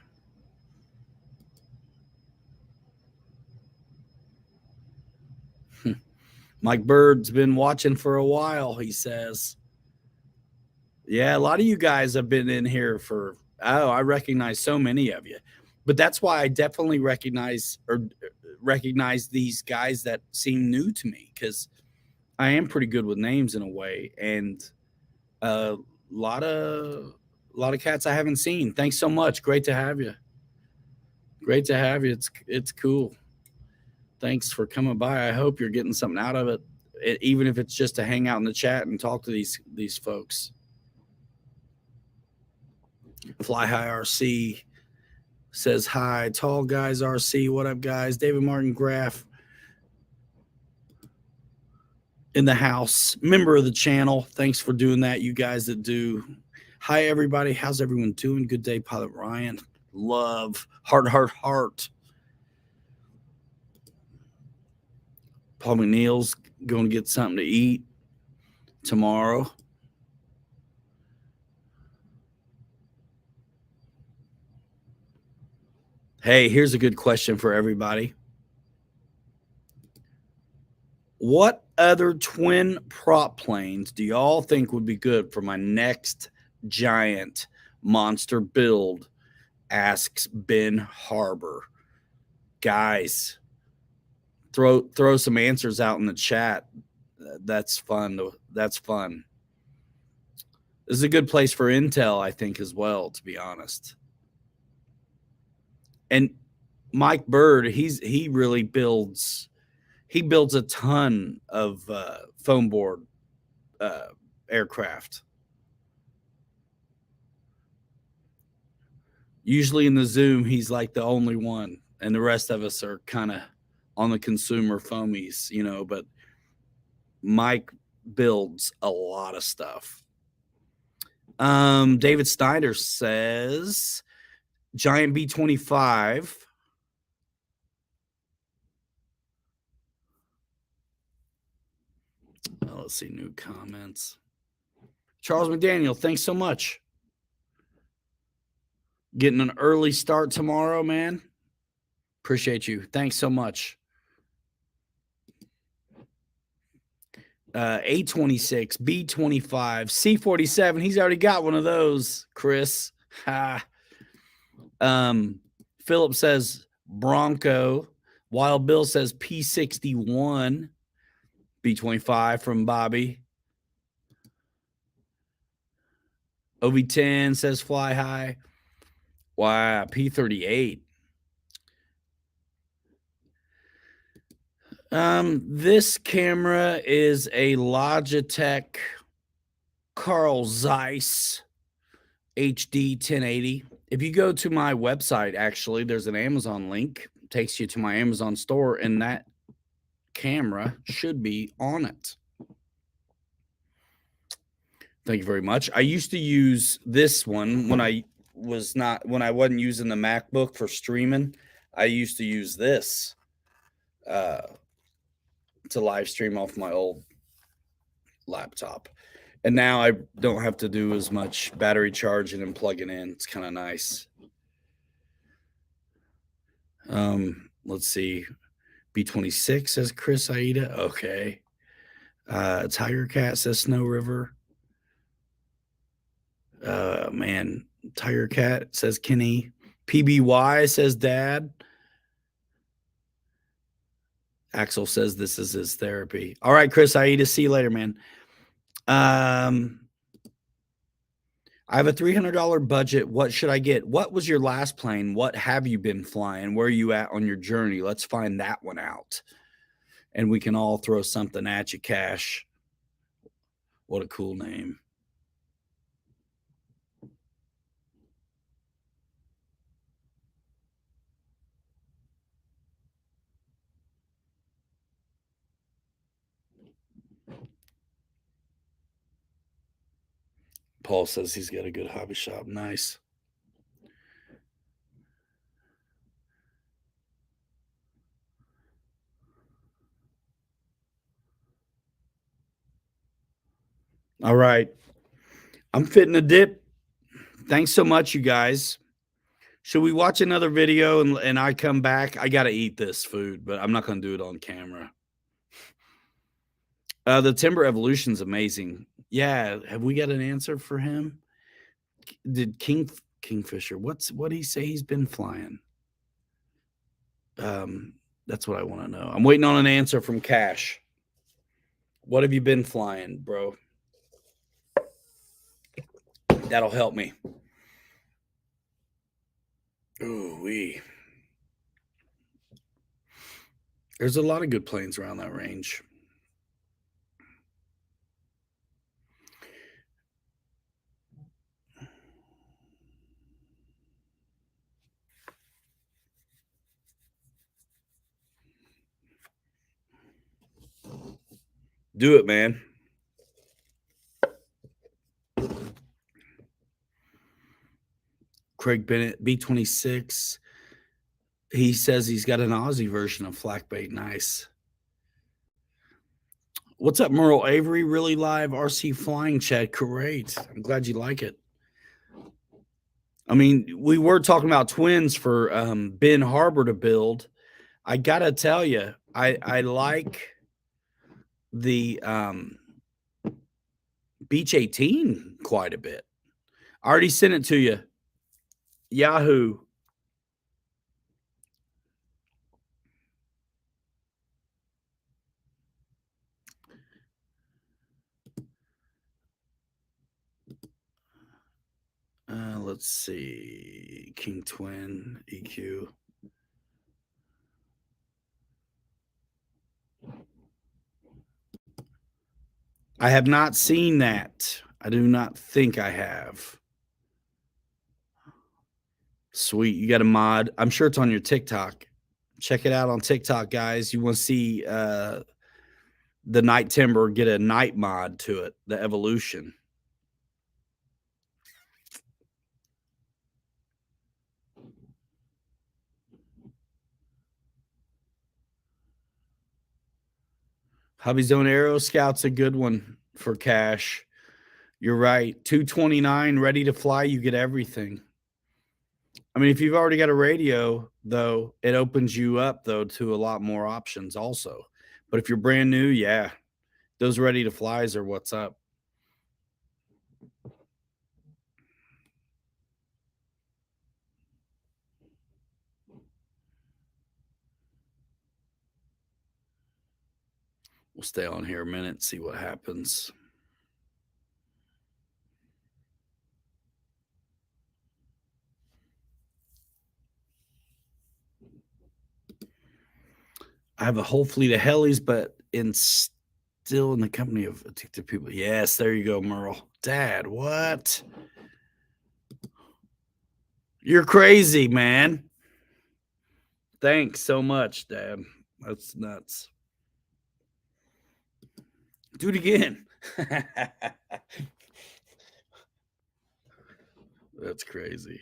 Mike Bird's been watching for a while, he says. Yeah, a lot of you guys have been in here for, I recognize so many of you. But that's why I definitely recognize these guys that seem new to me, because I am pretty good with names in a way. And a lot of A lot of cats I haven't seen. Thanks so much. Great to have you. Great to have you. It's cool. Thanks for coming by. I hope you're getting something out of it, even if it's just to hang out in the chat and talk to these folks. Fly High RC says hi. Tall Guys RC, what up, guys? David Martin Graff in the house, member of the channel. Thanks for doing that, you guys that do. Hi, everybody. How's everyone doing? Good day, Pilot Ryan. Love. Heart, heart, heart. Paul McNeil's going to get something to eat tomorrow. Hey, here's a good question for everybody. What other twin prop planes do y'all think would be good for my next giant monster build? Asks Ben Harbor. Guys, throw some answers out in the chat. That's fun. That's fun. This is a good place for intel, I think, as well, to be honest. And Mike Bird, he really builds a ton of foam board aircraft. Usually in the Zoom, he's like the only one, and the rest of us are kind of on the consumer foamies, you know, but Mike builds a lot of stuff. David Snyder says Giant B-25. Let's see, new comments. Charles McDaniel, thanks so much. Getting an early start tomorrow, man. Appreciate you. Thanks so much. A26, B25, C47. He's already got one of those, Chris. Philip says Bronco. Wild Bill says P61. B25 from Bobby. OV10 says Fly High. Wow, P38. This camera is a Logitech Carl Zeiss HD 1080. If you go to my website, actually, there's an Amazon link. It takes you to my Amazon store, and that camera should be on it. Thank you very much. I used to use this one when I wasn't using the MacBook for streaming. I used to use this to live stream off my old laptop. And now I don't have to do as much battery charging and plugging in. It's kind of nice. Let's see. B26 says Chris Aida. Okay. Tiger Cat says Snow River. Man, Tiger Cat says Kenny. PBY says Dad. Axel says this is his therapy. All right, Chris Aida. See you later, man. I have a $300 budget. What should I get? What was your last plane? What have you been flying? Where are you at on your journey? Let's find that one out. And we can all throw something at you, Cash. What a cool name. Paul says he's got a good hobby shop. Nice. All right. I'm fitting a dip. Thanks so much, you guys. Should we watch another video and I come back? I got to eat this food, but I'm not going to do it on camera. The Timber Evolution's amazing. Yeah. Have we got an answer for him? Did Kingfisher, what did he say he's been flying? That's what I want to know. I'm waiting on an answer from Cash. What have you been flying, bro? That'll help me. Ooh, there's a lot of good planes around that range. Do it, man. Craig Bennett, B-26. He says he's got an Aussie version of flak bait. Nice. What's up, Merle Avery? Really live RC flying chat. Great. I'm glad you like it. I mean, we were talking about twins for Ben Harbor to build. I gotta tell you, I like the Beach 18 quite a bit. I already sent it to you. Yahoo. Let's see. King Twin EQ. I have not seen that. I do not think I have. Sweet. You got a mod. I'm sure it's on your TikTok. Check it out on TikTok, guys. You want to see the Night Timber get a night mod to it, the evolution. Hubby's own Aero Scout's a good one for cash. You're right. 229 ready to fly. You get everything. I mean, if you've already got a radio, though, it opens you up, though, to a lot more options also. But if you're brand new, yeah, those ready to flies are what's up. We'll stay on here a minute, see what happens. I have a whole fleet of helis, but still in the company of addicted people. Yes, there you go, Merle. Dad, what? You're crazy, man. Thanks so much, Dad. That's nuts. Do it again. That's crazy.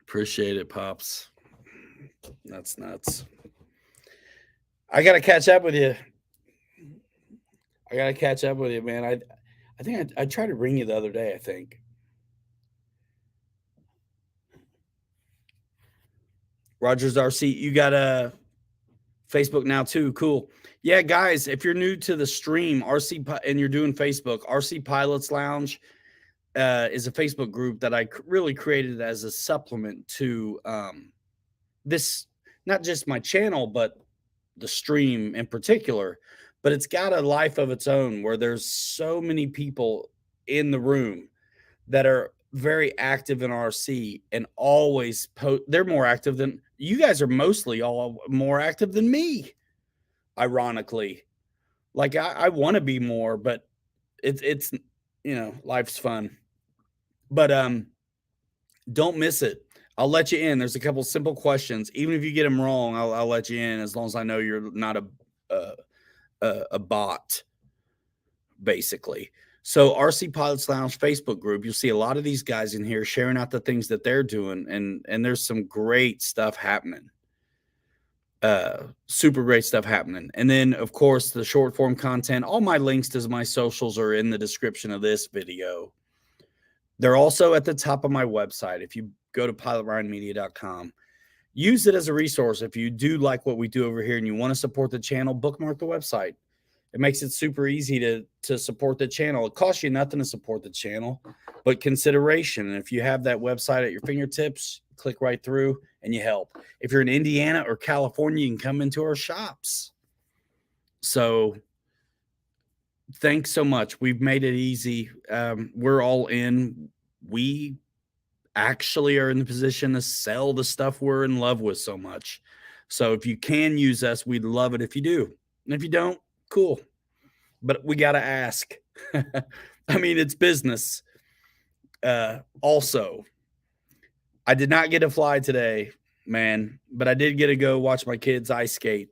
Appreciate it, Pops. That's nuts. I got to catch up with you. Man. I think I tried to ring you the other day, I think. Rogers RC, you got a Facebook now too. Cool. Yeah, guys, if you're new to the stream, and you're doing Facebook, RC Pilots Lounge is a Facebook group that I really created as a supplement to this, not just my channel, but the stream in particular. But it's got a life of its own where there's so many people in the room that are very active in RC and always post. They're more active than you guys are, mostly all more active than me, ironically. Like I want to be more, but it's life's fun. But don't miss it. I'll let you in. There's a couple simple questions. Even if you get them wrong, I'll let you in as long as I know you're not a bot, basically. So RC Pilots Lounge Facebook group, you'll see a lot of these guys in here sharing out the things that they're doing, and there's some great stuff happening. Super great stuff happening. And then, of course, the short form content. All my links to my socials are in the description of this video. They're also at the top of my website. If you go to pilotryanmedia.com, use it as a resource. If you do like what we do over here and you want to support the channel, bookmark the website. It makes it super easy to support the channel. It costs you nothing to support the channel, but consideration. And if you have that website at your fingertips, click right through and you help. If you're in Indiana or California, you can come into our shops. So thanks so much. We've made it easy. We're all in. we actually are in the position to sell the stuff we're in love with so much. So if you can use us, we'd love it if you do. And if you don't, cool. But we got to ask. I mean, it's business. Also, I did not get to fly today, man, but I did get to go watch my kids ice skate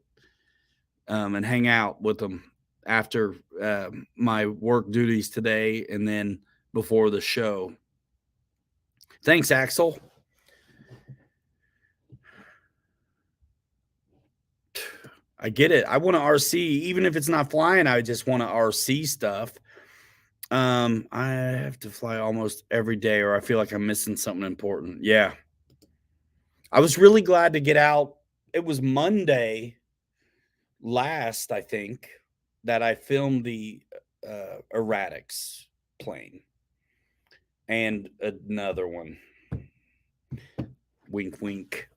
and hang out with them after my work duties today and then before the show. Thanks, Axel. I get it. I want to RC, even if it's not flying. I just want to RC stuff. I have to fly almost every day, or I feel like I'm missing something important. Yeah, I was really glad to get out. It was Monday last, I think, that I filmed the Erratics plane and another one. Wink, wink.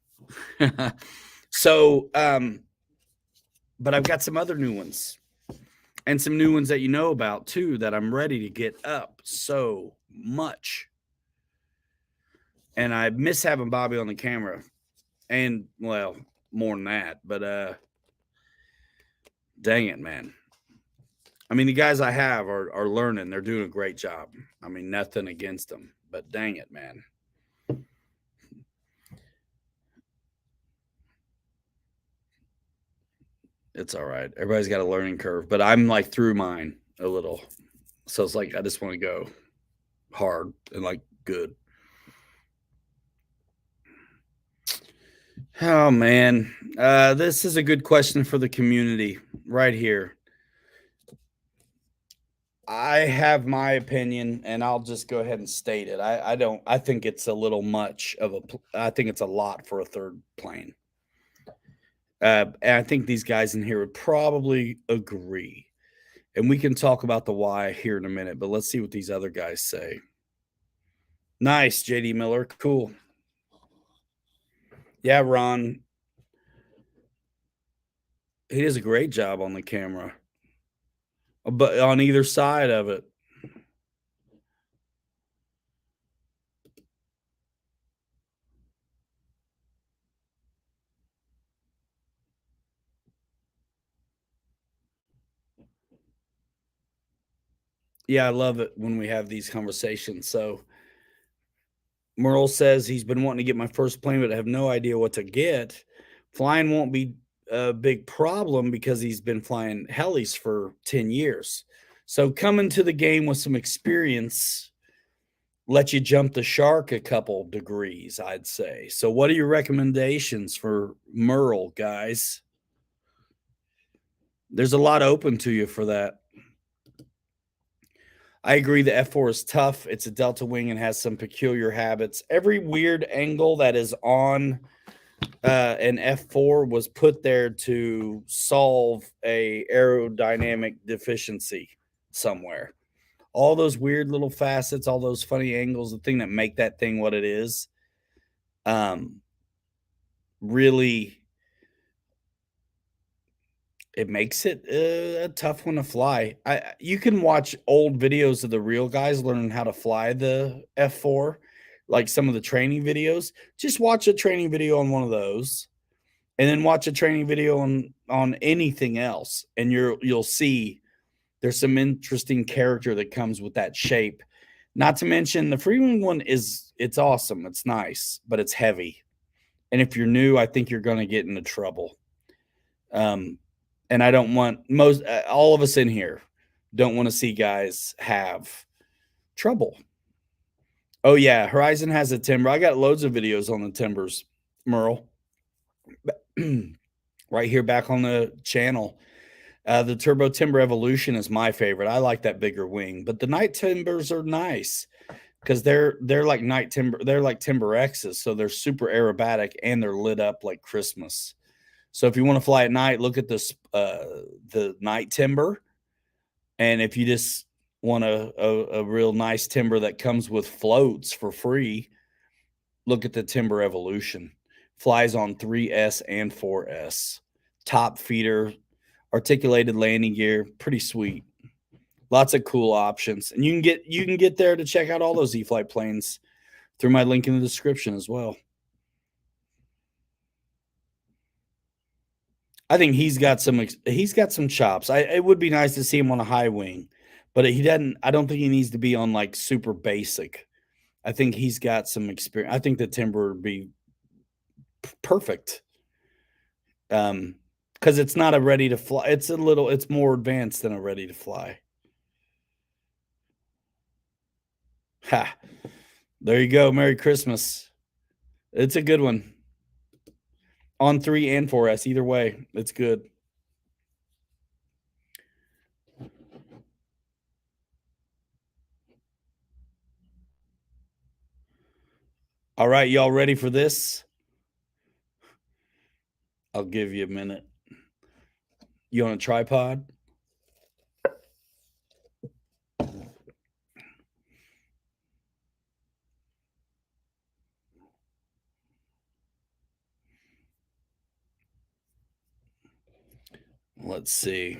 So, but I've got some other new ones and some new ones that you know about too that I'm ready to get up so much. And I miss having Bobby on the camera. And, well, more than that. But dang it, man. I mean, the guys I have are learning. They're doing a great job. I mean, nothing against them. But dang it, man. It's all right. Everybody's got a learning curve, but I'm like through mine a little. So it's like I just want to go hard and like good. Oh, man. This is a good question for the community right here. I have my opinion, and I'll just go ahead and state it. I think it's a little much of I think it's a lot for a third plane. And I think these guys in here would probably agree. And we can talk about the why here in a minute, but let's see what these other guys say. Nice, JD Miller. Cool. Yeah, Ron. He does a great job on the camera, but on either side of it. Yeah, I love it when we have these conversations. So Merle says he's been wanting to get my first plane, but I have no idea what to get. Flying won't be a big problem because he's been flying helis for 10 years. So coming to the game with some experience let you jump the shark a couple degrees, I'd say. So what are your recommendations for Merle, guys? There's a lot open to you for that. I agree the F4 is tough. It's a delta wing and has some peculiar habits. Every weird angle that is on an F4 was put there to solve a aerodynamic deficiency somewhere. All those weird little facets, all those funny angles, the thing that make that thing what it is, really, it makes it a tough one to fly. You can watch old videos of the real guys learning how to fly the F4, like some of the training videos. Just watch a training video on one of those, and then watch a training video on anything else, and you'll see there's some interesting character that comes with that shape. Not to mention the freewing one it's awesome. It's nice, but it's heavy. And if you're new, I think you're going to get into trouble. And I don't want all of us in here don't want to see guys have trouble. Oh yeah, Horizon has a timber. I got loads of videos on the timbers, Merle. Right here back on the channel. The Turbo Timber Evolution is my favorite. I like that bigger wing, but the night timbers are nice because they're like night timber. They're like Timber X's, so they're super aerobatic and they're lit up like Christmas. So if you want to fly at night, look at this the night timber, and if you just want a real nice timber that comes with floats for free, look at the Timber Evolution. Flies on 3S and 4S. Top feeder. Articulated landing gear, pretty sweet. Lots of cool options, and you can get there to check out all those E-Flite planes through my link in the description as well. I think he's got some chops. It would be nice to see him on a high wing, but he doesn't. I don't think he needs to be on like super basic. I think he's got some experience. I think the timber would be perfect. Because it's not a ready to fly. It's more advanced than a ready to fly. Ha. There you go. Merry Christmas. It's a good one. On 3 and 4S, either way, it's good. All right, y'all ready for this? I'll give you a minute. You on a tripod? Let's see.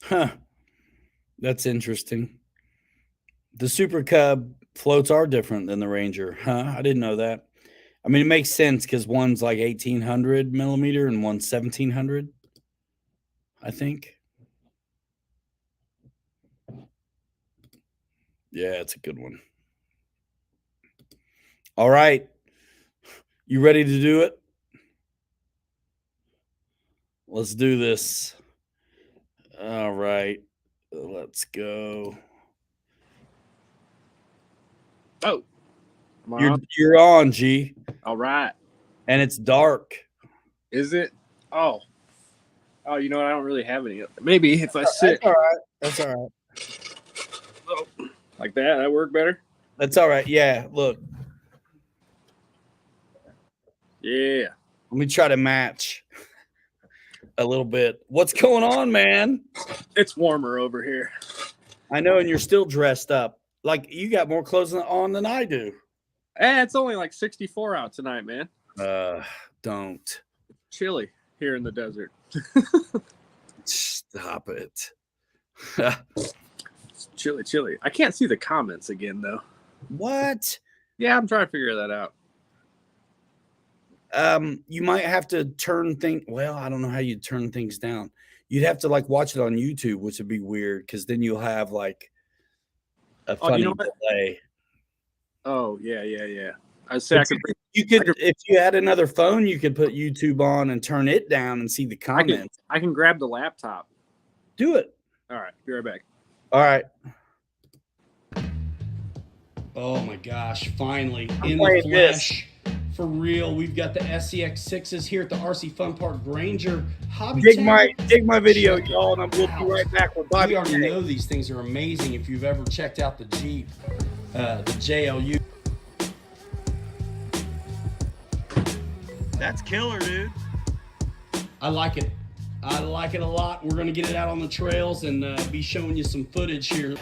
Huh. That's interesting. The Super Cub floats are different than the Ranger. Huh? I didn't know that. I mean, it makes sense because one's like 1800 millimeter and one's 1700, I think. Yeah, it's a good one. All right. You ready to do it? Let's do this. All right. Let's go. Oh, You're on, G. all right. And it's dark. Is it? Oh, you know what? I don't really have any. Maybe if I sit. That's all right. That's all right. Oh, like that, that work better? That's all right. Yeah, look. Yeah. Let me try to match a little bit. What's going on, man? It's warmer over here. I know, and you're still dressed up. Like, you got more clothes on than I do. It's only like 64 out tonight, man. Don't. Chilly here in the desert. Stop it. It's chilly. I can't see the comments again, though. What? Yeah, I'm trying to figure that out. You might have to turn things. Well, I don't know how you turn things down. You'd have to like watch it on YouTube, which would be weird because then you'll have like a funny delay. Oh, yeah. I say you could if you had another phone, you could put YouTube on and turn it down and see the comments. I can grab the laptop. Do it. All right, be right back. All right. Oh my gosh, finally, I'm in the flesh. For real, we've got the SCX6s here at the RC Fun Park Granger Hobby Dig Town. my video, y'all, and we'll be right back with Bobby. We already know these things are amazing if you've ever checked out the Jeep, the JLU. That's killer, dude. I like it. I like it a lot. We're gonna get it out on the trails and be showing you some footage here.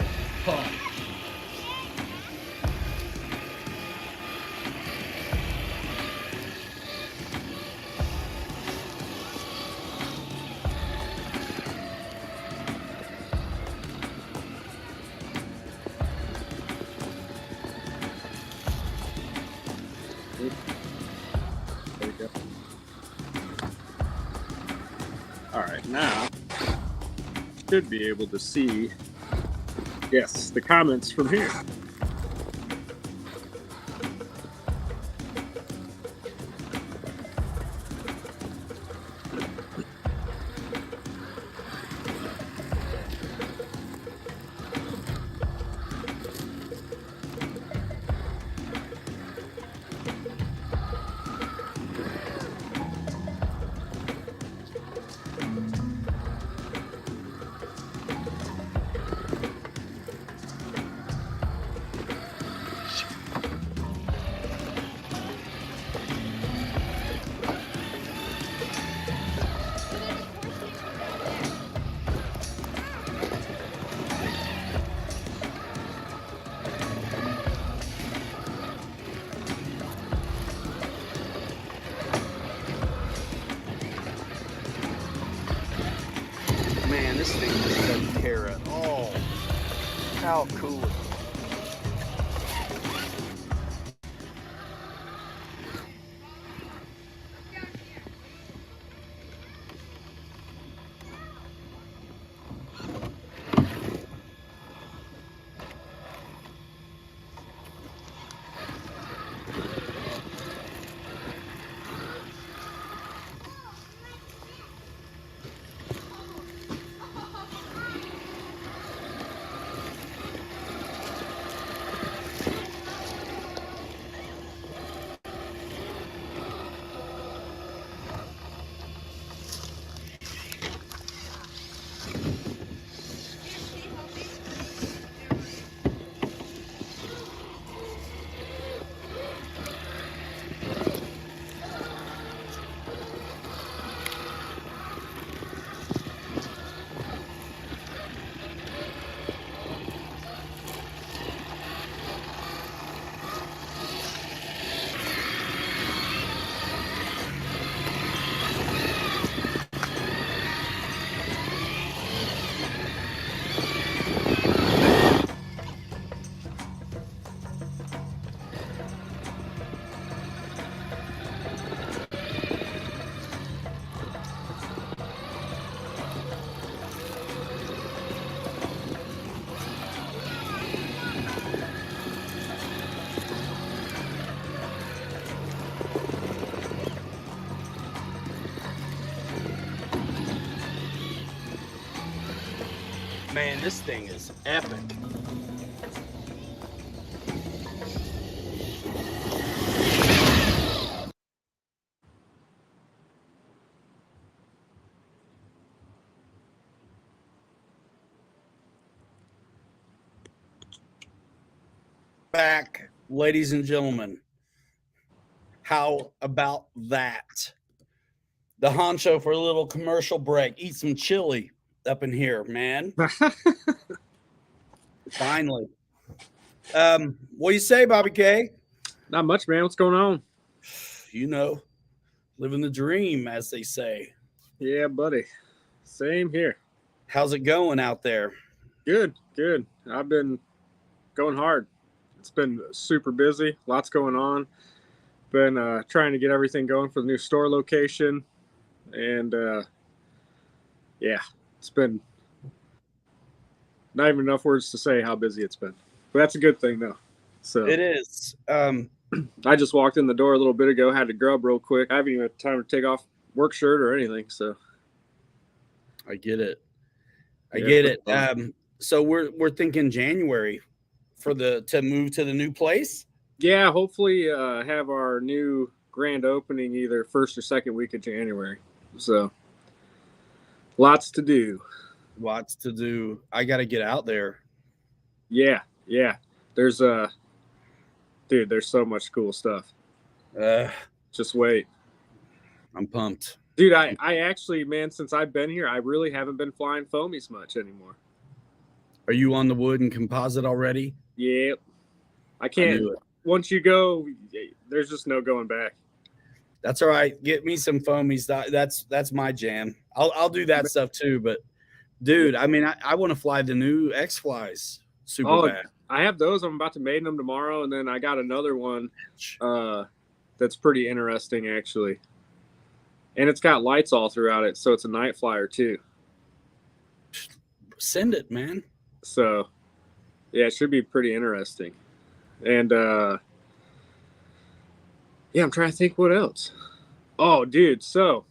There we go. All right, now should be able to see, yes, the comments from here. this thing was taken care of. Oh, how cool. Man, this thing is epic. Back, ladies and gentlemen. How about that? The honcho for a little commercial break. Eat some chili up in here, man. Finally. What do you say, Bobby K? Not much, man. What's going on? You know, living the dream, as they say. Yeah, buddy. Same here. How's it going out there? Good, good. I've been going hard. It's been super busy. Lots going on. Been trying to get everything going for the new store location. And, yeah, it's been not even enough words to say how busy it's been. But that's a good thing, though. So It is. I just walked in the door a little bit ago, had to grub real quick. I haven't even had time to take off work shirt or anything. So I get it. I Yeah, get it. So we're thinking January to move to the new place. yeah, hopefully have our new grand opening either first or second week of January. So lots to do. Lots to do. I got to get out there. Yeah, yeah. There's dude, there's so much cool stuff. Just wait. I'm pumped. Dude, I actually, man, since I've been here, I really haven't been flying foamies much anymore. Are you on the wood and composite already? Yep. I I can't. knew it. Once you go, there's just no going back. That's all right. Get me some foamies. That's my jam. I'll do that stuff too. But dude, I mean, I want to fly the new X Flies super bad. I have those. I'm about to maiden them tomorrow, and then I got another one that's pretty interesting actually, and it's got lights all throughout it, so it's a night flyer too. Send it, man. So yeah, it should be pretty interesting. And yeah, I'm trying to think what else. Oh, dude, so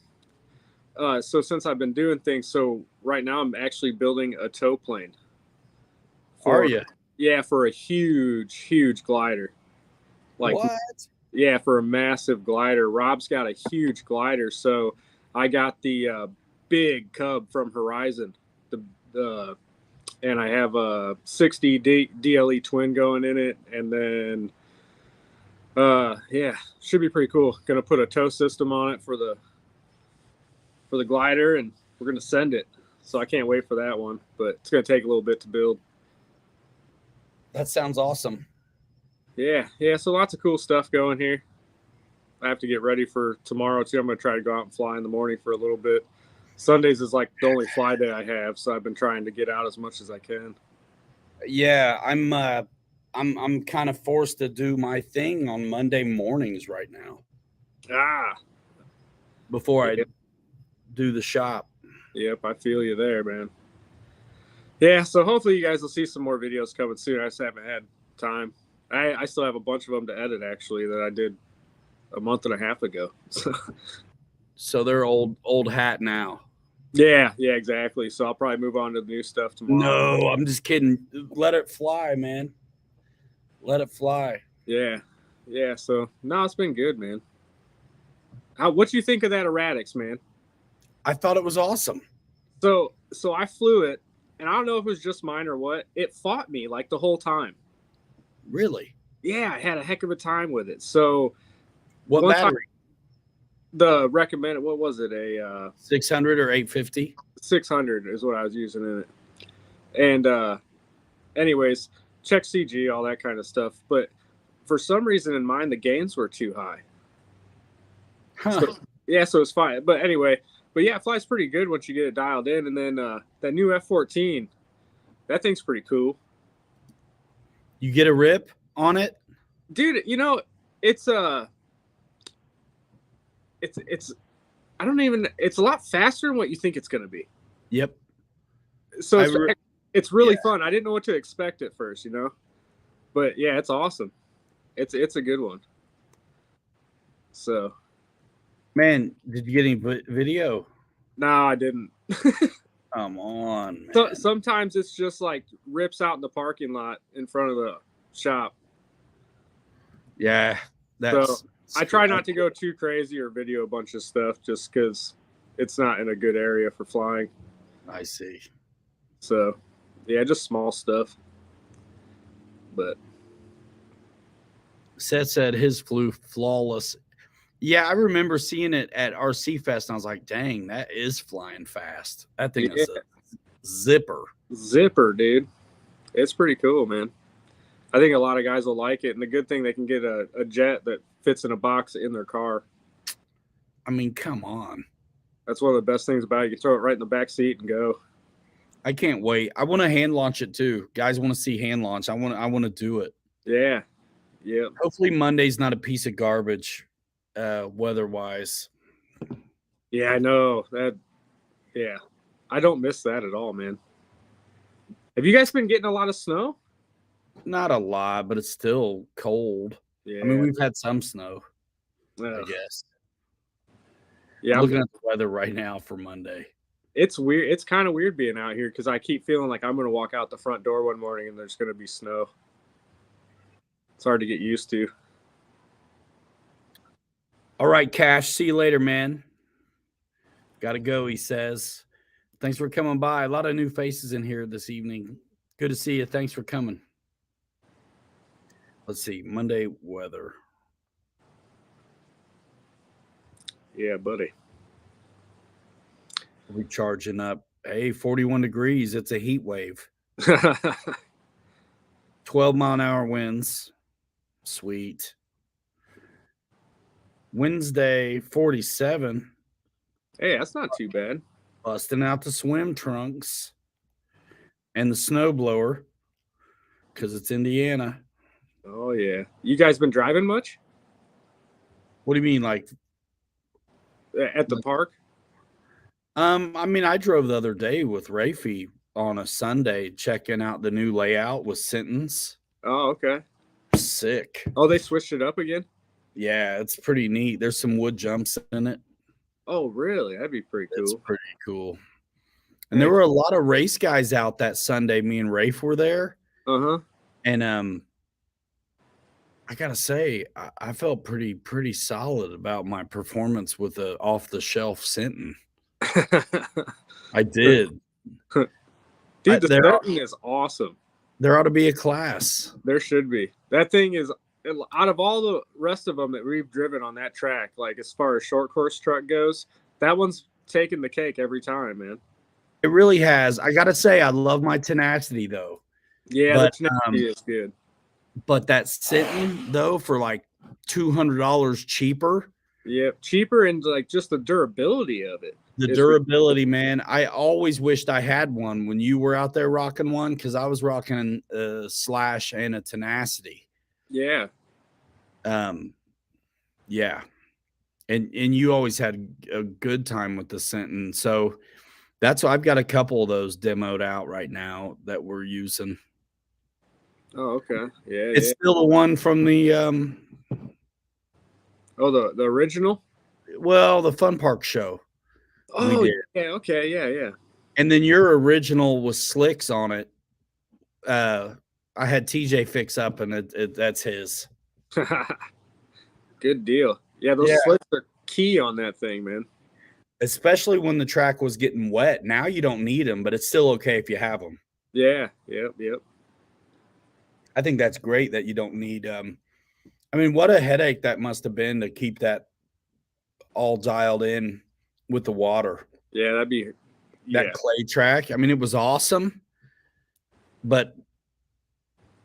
since I've been doing things, so right now I'm actually building a tow plane. Are you? Yeah, for a huge glider. Like What? Yeah, for a massive glider. Rob's got a huge glider, so I got the big Cub from Horizon. And I have a 60 DLE twin going in it, and then yeah, should be pretty cool. Gonna put a tow system on it for the glider, and we're gonna send it. So I can't wait for that one, but it's gonna take a little bit to build. That sounds awesome. Yeah, so lots of cool stuff going here. I have to get ready for tomorrow too. I'm gonna try to go out and fly in the morning for a little bit. Sundays is like the only fly day I have, so I've been trying to get out as much as I can. Yeah, I'm kind of forced to do my thing on Monday mornings right now before I do the shop. Yep, I feel you there, man. Yeah, so hopefully you guys will see some more videos coming soon. I just haven't had time. I still have a bunch of them to edit, actually, that I did a month and a half ago. So they're old hat now. Yeah, exactly. So I'll probably move on to the new stuff tomorrow. No, I'm just kidding. Let it fly, man. Let it fly. Yeah. So no, it's been good, man. What you think of that Erratics, man? I thought it was awesome. So I flew it, and I don't know if it was just mine or what. It fought me like the whole time. Really? Yeah, I had a heck of a time with it. So what battery? The recommended, what was it? A 600 or 850? 600 is what I was using in it. And anyways, check CG, all that kind of stuff. But for some reason in mine, the gains were too high. Huh. So it's fine. But anyway, yeah, it flies pretty good once you get it dialed in. And then that new F-14, that thing's pretty cool. You get a rip on it? Dude, it's I don't even, it's a lot faster than what you think it's going to be. Yep. So it's really fun. I didn't know what to expect at first, but yeah, it's awesome. It's a good one. So, man, did you get any video? No, I didn't. Come on, man. So sometimes it's just like rips out in the parking lot in front of the shop. Yeah, so I try not to go too crazy or video a bunch of stuff just because it's not in a good area for flying. I see. So, yeah, just small stuff. But Seth said his flew flawless. Yeah, I remember seeing it at RC Fest, and I was like, dang, that is flying fast. That thing is a zipper. Zipper, dude. It's pretty cool, man. I think a lot of guys will like it, and the good thing, they can get a jet that fits in a box in their car. I mean, come on. That's one of the best things about it. You can throw it right in the back seat and go. I can't wait. I want to hand launch it too. Guys want to see hand launch. I want to do it. Yeah. Hopefully Monday's not a piece of garbage, weather-wise. Yeah, I know that. Yeah, I don't miss that at all, man. Have you guys been getting a lot of snow? Not a lot, but it's still cold. Yeah. I mean, we've had some snow, I guess. Yeah, I'm looking at the weather right now for Monday. It's weird. It's kind of weird being out here because I keep feeling like I'm going to walk out the front door one morning and there's going to be snow. It's hard to get used to. All right, Cash. See you later, man. Got to go, he says. Thanks for coming by. A lot of new faces in here this evening. Good to see you. Thanks for coming. Let's see. Monday weather. Yeah, buddy. We're charging up. Hey, 41 degrees. It's a heat wave. 12-mile-an-hour winds. Sweet. Wednesday, 47. Hey, that's not too bad. Busting out the swim trunks and the snowblower because it's Indiana. Oh, yeah. You guys been driving much? What do you mean, like? At the park? I mean, I drove the other day with Rafi on a Sunday checking out the new layout with Sentence. Oh, okay. Sick. Oh, they switched it up again? Yeah, it's pretty neat. There's some wood jumps in it. Oh, really? That'd be pretty cool. It's pretty cool. And there were a lot of race guys out that Sunday. Me and Rafe were there. Uh-huh. And I gotta say, I felt pretty solid about my performance with the off-the-shelf Senton. I did. Dude, the Senton is awesome. There ought to be a class. There should be. That thing is, out of all the rest of them that we've driven on that track, like as far as short course truck goes, that one's taking the cake every time, man. It really has. I gotta say, I love my tenacity though. Yeah, but, the tenacity is good. But that Senton though, for like $200 cheaper, Yeah, cheaper and like just the durability of it. The It's durability, man. I always wished I had one when you were out there rocking one, because I was rocking a Slash and a Tenacity. yeah, Yeah. And you always had a good time with the Sentin. So that's why I've got a couple of those demoed out right now that we're using. oh okay, yeah, It's yeah. still the one from the Oh, the original. the Fun Park show we Oh did. yeah, okay, yeah, yeah. And then your original was slicks on it. I had TJ fix up, and that's his. Good deal. Yeah, those Yeah. slicks are key on that thing, man. Especially when the track was getting wet. Now you don't need them, but it's still okay if you have them. Yeah, yep, yep. I think that's great that you don't need. I mean, what a headache that must have been to keep that all dialed in with the water. Yeah, that'd be yeah, That clay track. I mean, it was awesome, but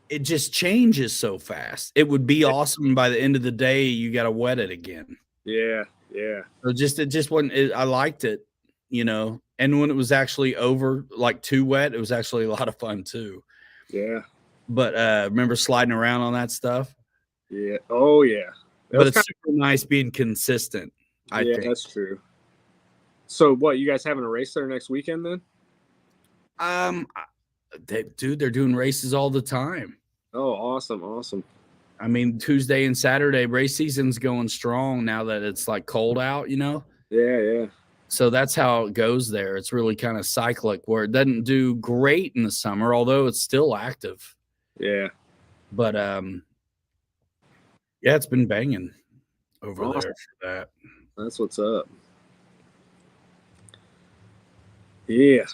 it just changes so fast. It would be awesome by the end of the day. You got to wet it again. yeah, yeah. So it just wasn't. I liked it, you know. And when it was actually over, like too wet, it was actually a lot of fun too. Yeah. But remember sliding around on that stuff? Yeah. Oh yeah. But it's super nice being consistent. I yeah, think. that's true. So what, you guys having a race there next weekend then? They're doing races all the time. Oh, awesome, awesome. I mean, Tuesday and Saturday race season's going strong now that it's like cold out, you know? Yeah, yeah. So that's how it goes there. It's really kind of cyclic where it doesn't do great in the summer, although it's still active. Yeah. But yeah, it's been banging over Awesome. there for that. That's what's up. Yeah.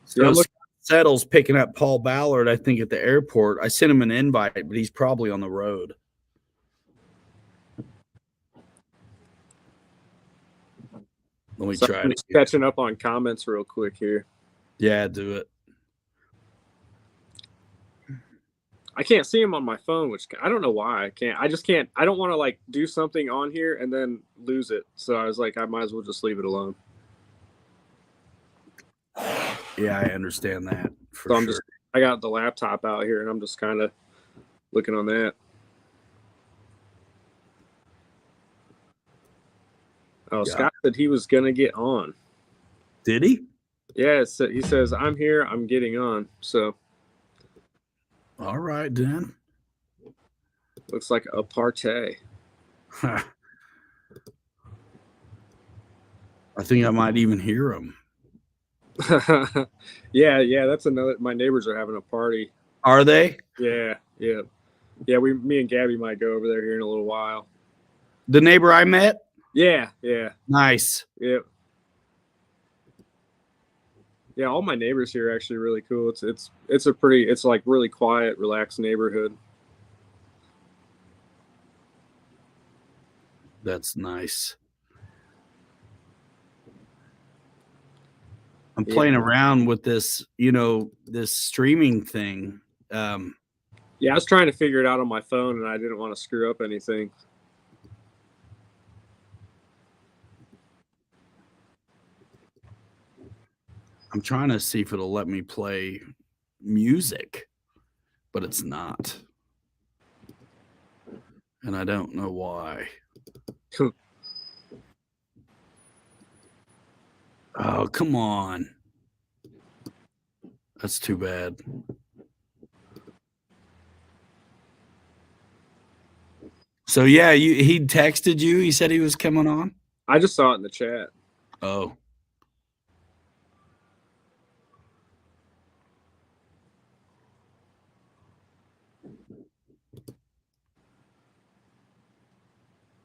So Yeah, look, Settle's picking up Paul Ballard, I think, at the airport. I sent him an invite, but he's probably on the road. Let me try I'm it. just catching up on comments real quick here. Yeah, do it. I can't see him on my phone, which I don't know why I can't. I just can't. I don't want to like do something on here and then lose it. So I was like, I might as well just leave it alone. Yeah, I understand that for So sure. I got the laptop out here and I'm just kind of looking on that. Oh, Yeah. Scott said he was gonna get on. Did he? Yeah, he says I'm here. I'm getting on. So All right, then. looks like a partay. I think I might even hear him. yeah. That's another. My neighbors are having a party. Are they? Yeah. Me and Gabby might go over there here in a little while. The neighbor I met? Yeah. Nice. Yep. Yeah, all my neighbors here are actually really cool. It's like really quiet, relaxed neighborhood. That's nice. I'm playing around with this, this streaming thing. Yeah, I was trying to figure it out on my phone, and I didn't want to screw up anything. I'm trying to see if it'll let me play music, but it's not. And I don't know why. Oh, come on. That's too bad. So yeah, he texted you. He said he was coming on. I just saw it in the chat. Oh.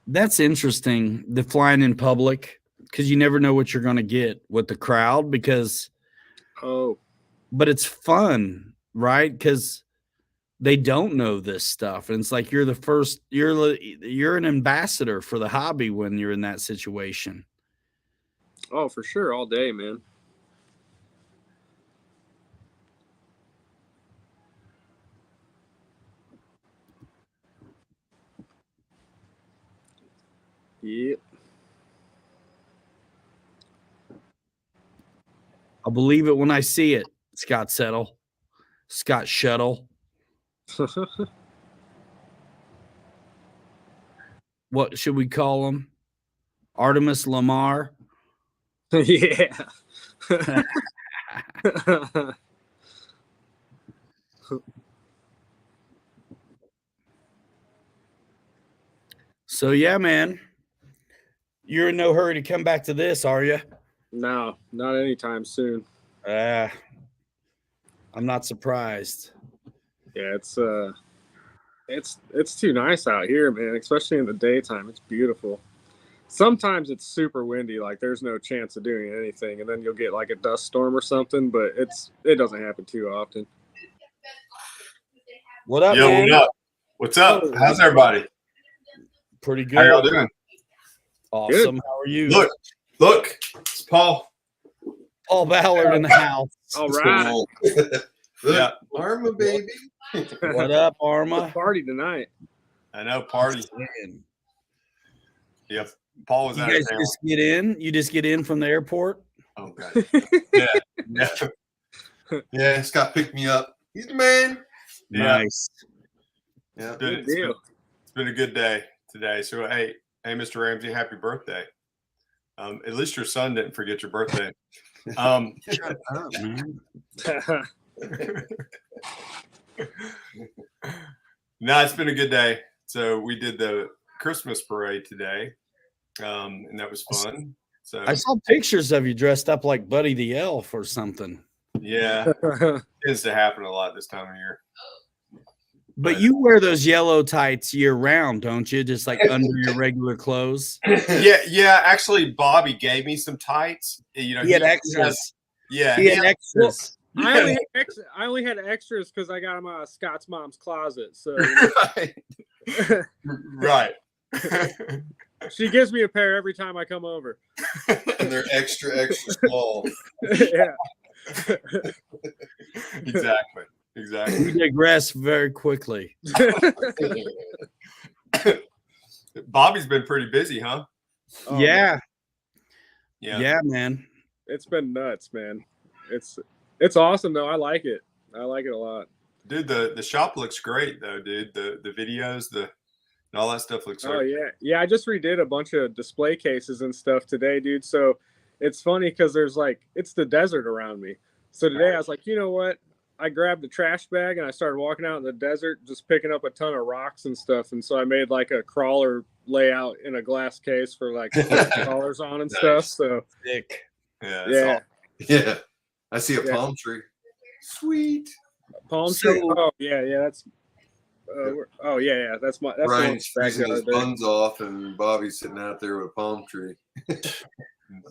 That's interesting. The flying in public, because you never know what you're going to get with the crowd. But it's fun, right? Because they don't know this stuff, and it's like you're the first. You're an ambassador for the hobby when you're in that situation. Oh, for sure, all day, man. Yep. I'll believe it when I see it. Scott Settle, Scott Shuttle. What should we call him? Artemis Lamar. Yeah. So yeah, man. You're in no hurry to come back to this, are you? No, not anytime soon. I'm not surprised. Yeah, it's too nice out here, man, especially in the daytime. It's beautiful. Sometimes it's super windy, like there's no chance of doing anything, and then you'll get like a dust storm or something, but it doesn't happen too often. What up, Yo, man? what up? What's up? Oh, How's everybody? Pretty good. How y'all doing? Awesome. How are you? Look, it's Paul. Paul Ballard in the house. All right. Look, Yeah, Arma baby. What up, Arma? Party tonight. I know, party. Yep. Paul was You out guys of town. just get in? You just get in from the airport? Okay. Yeah. Yeah, Scott picked me up. He's the man. Yeah. Nice. Yeah. Good deal. It's been a good day today. So hey, Mr. Ramsey, happy birthday. At least your son didn't forget your birthday. Shut up, man. No, it's been a good day. So we did the Christmas parade today, and that was fun. So I saw pictures of you dressed up like Buddy the Elf or something. yeah, tends to happen a lot this time of year. But you wear those yellow tights year round, don't you? Just like under your regular clothes. Yeah. Actually, Bobby gave me some tights. You know, He had extras. Yeah, He had extras. I only had extras because I got them out of Scott's mom's closet. So you know. Right. She gives me a pair every time I come over. And they're extra small. Yeah. Exactly. We digress very quickly. Bobby's been pretty busy, huh? Oh, Yeah, Yeah. man. It's been nuts, man. It's awesome though. I like it. I like it a lot. Dude, the shop looks great though, dude. The videos, and all that stuff looks Oh great. yeah. I just redid a bunch of display cases and stuff today, dude. So it's funny because it's the desert around me. So today I was like, you know what? I grabbed the trash bag and I started walking out in the desert, just picking up a ton of rocks and stuff. And so I made like a crawler layout in a glass case for like $50 on and stuff. So Sick. Yeah. yeah, Yeah. I see a Yeah. palm tree. Sweet. palm So- tree. Oh yeah, that's. That's Brian's my freezing his backyard there. buns off, and Bobby's sitting out there with a palm tree.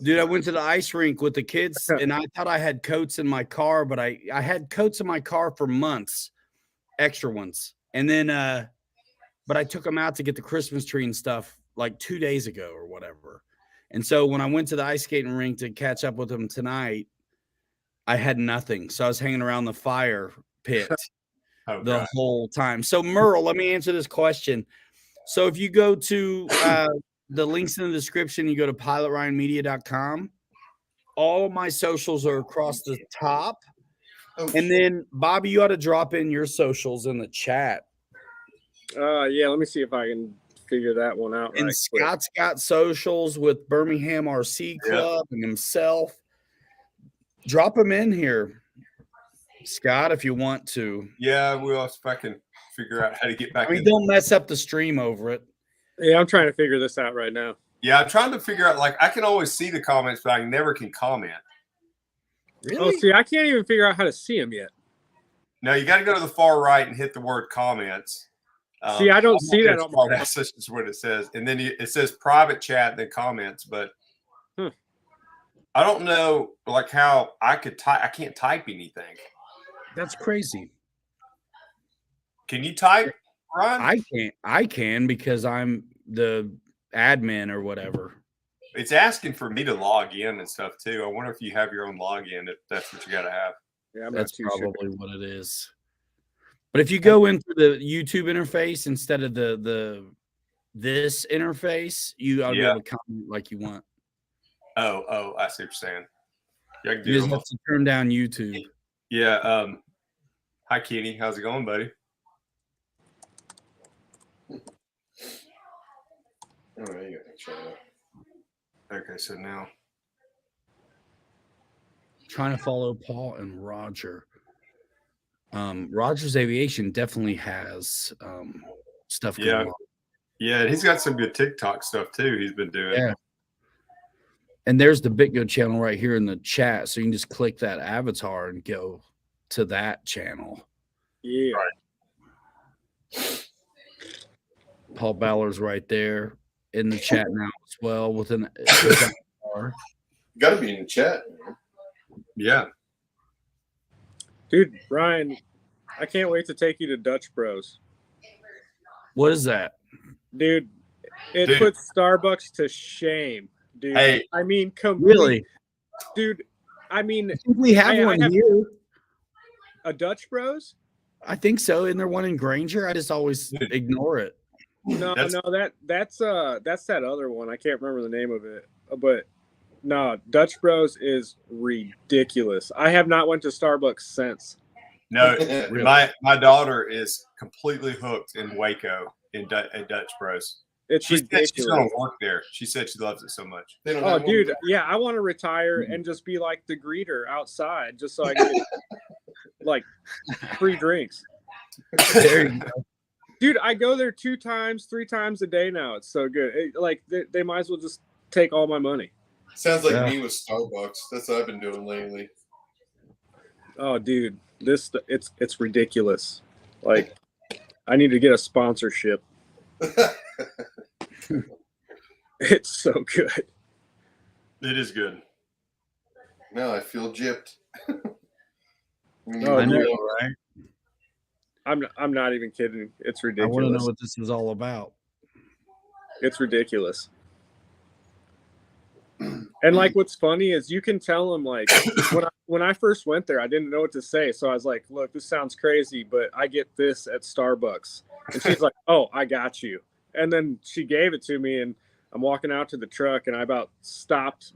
Dude, I went to the ice rink with the kids and I thought I had coats in my car, but I had coats in my car for months, extra ones. And then, but I took them out to get the Christmas tree and stuff like 2 days ago or whatever. And so when I went to the ice skating rink to catch up with them tonight, I had nothing. So I was hanging around the fire pit Oh, the God. whole time. So Merle, let me answer this question. So if you go to the links in the description, you go to pilotryanmedia.com. All of my socials are across the top. Oh, And then Bobby, you ought to drop in your socials in the chat. Yeah, let me see if I can figure that one out. And right quick. Scott's got socials with Birmingham RC Club and himself. Drop him in here, Scott, if you want to. Yeah, we'll see if I can figure out how to get back I mean, in. don't mess up the stream over it. Yeah, I'm trying to figure this out right now. Yeah, I'm trying to figure out, like, I can always see the comments, but I never can comment. Oh, see, I can't even figure out how to see them yet. No, you got to go to the far right and hit the word comments. See, I don't see that on my phone. That's just what it says. And then it says private chat, then comments. But I don't know, like, how I could type. I can't type anything. That's crazy. Can you type, Ryan? I can because I'm the admin or whatever. It's asking for me to log in and stuff too. I wonder if you have your own login, if that's what you got to have. Yeah, I'm That's not too sure. probably what it is. But if you go into the YouTube interface instead of the this interface, you ought to be Yeah. able to comment like you want. Oh, I see what you're saying. Yeah, I can You do just them. have to turn down YouTube. Yeah. Hi, Kenny. How's it going, buddy? All right, you got the channel. Okay, so now. Trying to follow Paul and Roger. Roger's Aviation definitely has stuff going Yeah. on. Yeah, he's got some good TikTok stuff too. He's been doing. Yeah. And there's the BitGo channel right here in the chat. So you can just click that avatar and go to that channel. Yeah. Right. Paul Ballard's right there in the chat now as well with an avatar. Got to be in the chat. Yeah. Dude, Ryan, I can't wait to take you to Dutch Bros. What is that? Dude, it Dude. puts Starbucks to shame, dude. Hey. I mean, completely. Really? Dude, I mean, I think we have I one have- here. a Dutch Bros? I think so. Isn't there one in Granger? I just always ignore it. No, That's- that's that other one. I can't remember the name of it. But no, Dutch Bros is ridiculous. I have not went to Starbucks since. No, Really? my daughter is completely hooked in Waco at Dutch Bros. It's She said she's going ridiculous. to work there. She said she loves it so much. They don't Oh, have one dude, there. yeah, I want to retire and just be like the greeter outside, just so I can get like free drinks. There you go. Dude, I go there 2 times, 3 times a day now. It's so good. Like they might as well just take all my money. Sounds like Yeah. me with Starbucks. That's what I've been doing lately. Oh, dude, it's ridiculous. Like, I need to get a sponsorship. It's so good. It is good. Now I feel gypped. Oh, I know, dude. right? I'm not even kidding. It's I want to know ridiculous. what this is all about. It's ridiculous. And like, what's funny is you can tell them like when I first went there, I didn't know what to say, so I was like, "Look, this sounds crazy, but I get this at Starbucks." And she's like, "Oh, I got you." And then she gave it to me, and I'm walking out to the truck, and I about stopped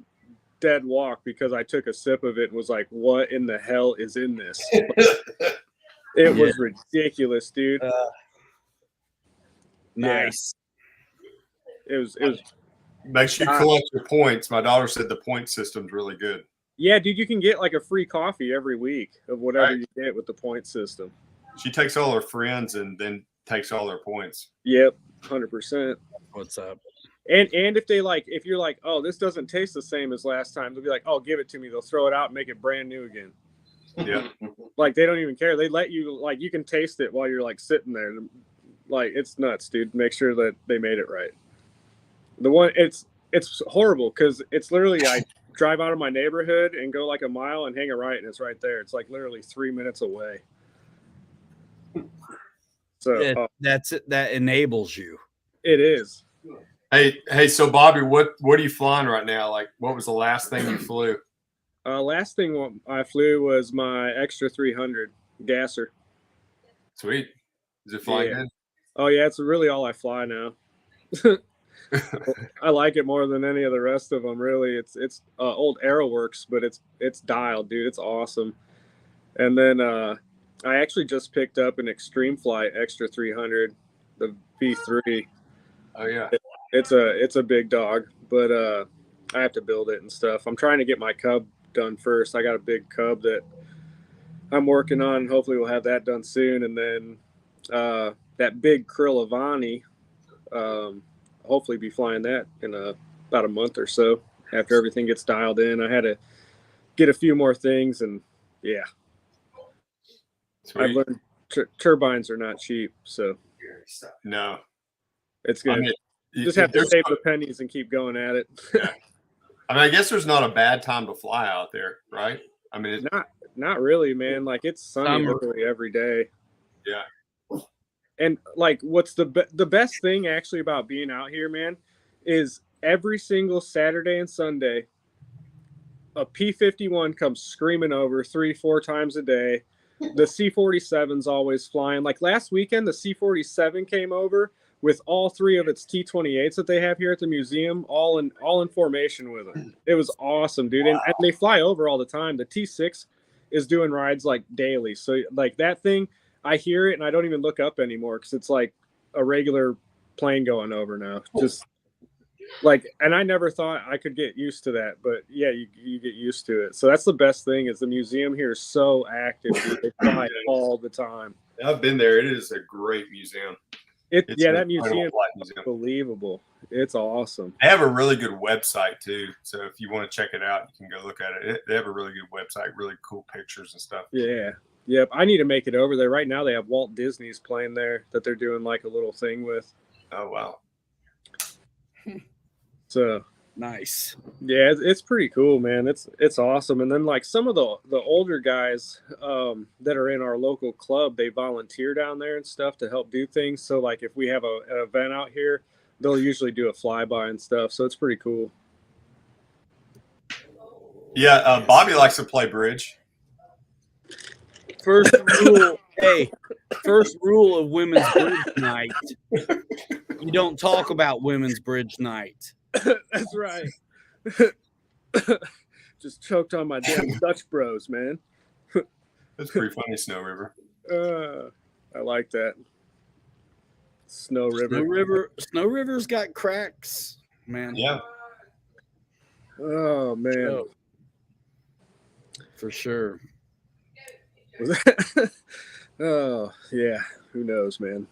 dead walk because I took a sip of it and was like, "What in the hell is in this?" It was ridiculous, dude. Nice. It was Make sure you collect your points. My daughter said the point system's really good. yeah, dude. You can get like a free coffee every week of whatever Right. you get with the point system. She takes all her friends and then takes all their points. Yep, 100%. What's up? And if they like, if you're like, oh, this doesn't taste the same as last time, they'll be like, oh, give it to me. They'll throw it out and make it brand new again. Yeah. Like they don't even care. They let you like you can taste it while you're like sitting there. Like it's nuts, dude. Make sure that they made it right. The one it's horrible because it's literally I drive out of my neighborhood and go like a mile and hang a right and it's right there. It's like literally 3 minutes away. So That's it. That enables you. it is. Hey, so Bobby, what are you flying right now? Like, what was the last thing you flew? Last thing I flew was my extra 300 gasser. Sweet. Is it flying Yeah. good? Oh yeah, it's really all I fly now. I like it more than any of the rest of them. Really, it's old Aeroworks, but it's dialed, dude. It's awesome. And then I actually just picked up an Extreme Flight Extra 300, the V3. Oh yeah. It's a big dog, but I have to build it and stuff. I'm trying to get my Cub done first. I got a big Cub that I'm working on. Hopefully, we'll have that done soon. And then that big Krill hopefully be flying that in about a month or so after everything gets dialed in. I had to get a few more things, and yeah, Sweet. I've learned turbines are not cheap, so No. it's gonna just have to save the pennies and keep going at it. I mean, I guess there's not a bad time to fly out there, right? I mean, Not really, man. Like it's sunny Summer. literally every day. Yeah. And like, what's the best thing actually about being out here, man, is every single Saturday and Sunday, a P-51 comes screaming over 3-4 times a day. The C-47's always flying. Like last weekend, the C-47 came over, with all 3 of its T-28s that they have here at the museum, all in formation with them. It was awesome, dude. And they fly over all the time. The T6 is doing rides like daily. So like that thing, I hear it and I don't even look up anymore because it's like a regular plane going over now. Just like, and I never thought I could get used to that, but yeah, you get used to it. So that's the best thing is the museum here is so active. Dude. They fly all the time. I've been there. It is a great museum. That museum is unbelievable. It's awesome. They have a really good website too. So if you want to check it out, you can go look at it. They have a really good website, really cool pictures and stuff. Yeah. Yep. I need to make it over there. Right now they have Walt Disney's playing there that they're doing like a little thing with. Oh, wow. So nice. Yeah, it's pretty cool, man. It's awesome. And then like some of the older guys that are in our local club, they volunteer down there and stuff to help do things. So like if we have an event out here, they'll usually do a flyby and stuff. So it's pretty cool. Yeah, Bobby likes to play bridge. First rule of women's bridge night. You don't talk about women's bridge night. That's right. Just choked on my damn Dutch bros, man. That's pretty funny, Snow River. I like that. Snow River. Snow River's got cracks, man. Yeah. Oh man. For sure. Oh yeah. Who knows, man?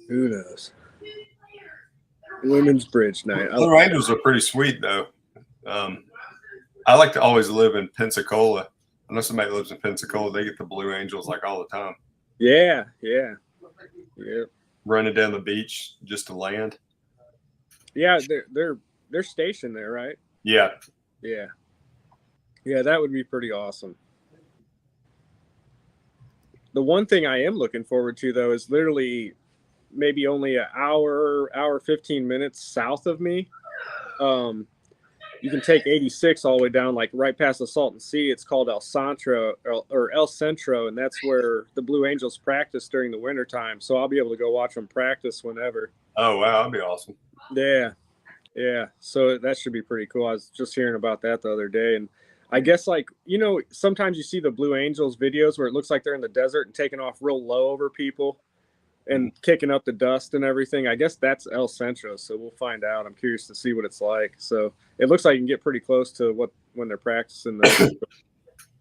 Who knows? Women's bridge night. The Angels are pretty sweet, though. I like to always live in Pensacola. I know somebody lives in Pensacola. They get the Blue Angels like all the time. Yeah. Running down the beach just to land. Yeah, they're stationed there, right? Yeah. Yeah. Yeah, that would be pretty awesome. The one thing I am looking forward to, though, is literally maybe only an hour 15 minutes south of me. You can take 86 all the way down, like right past the Salton Sea. It's called El Centro, and that's where the Blue Angels practice during the wintertime. So I'll be able to go watch them practice whenever. Oh, wow. That'd be awesome. Yeah. So that should be pretty cool. I was just hearing about that the other day. And I guess, like, sometimes you see the Blue Angels videos where it looks like they're in the desert and taking off real low over people and kicking up the dust and everything. I guess that's El Centro, so we'll find out. I'm curious to see what it's like. So it looks like you can get pretty close to when they're practicing.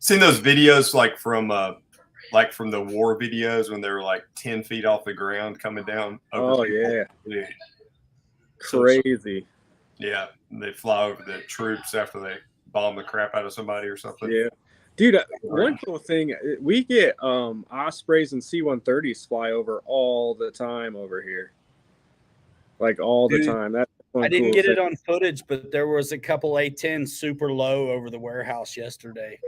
Seen those videos from the war videos when they're like 10 feet off the ground coming down. Oh yeah, crazy. Yeah, they fly over the troops after they bomb the crap out of somebody or something. Yeah. Dude, one cool thing, we get Ospreys and C-130s fly over all the time over here. Like all the time. That's I didn't get it on footage, but there was a couple A-10s super low over the warehouse yesterday.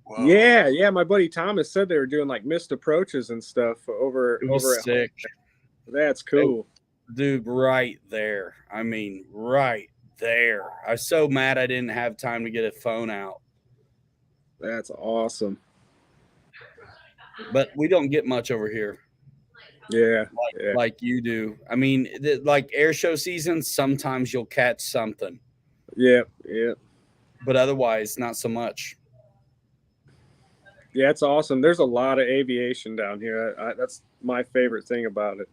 Whoa. Yeah. My buddy Thomas said they were doing like missed approaches and stuff over at sick. That's cool. Dude, right there. I mean, right there. I was so mad I didn't have time to get a phone out. That's awesome. But we don't get much over here. Yeah. Like you do. I mean, like air show season, sometimes you'll catch something. Yeah. But otherwise, not so much. Yeah, it's awesome. There's a lot of aviation down here. That's my favorite thing about it.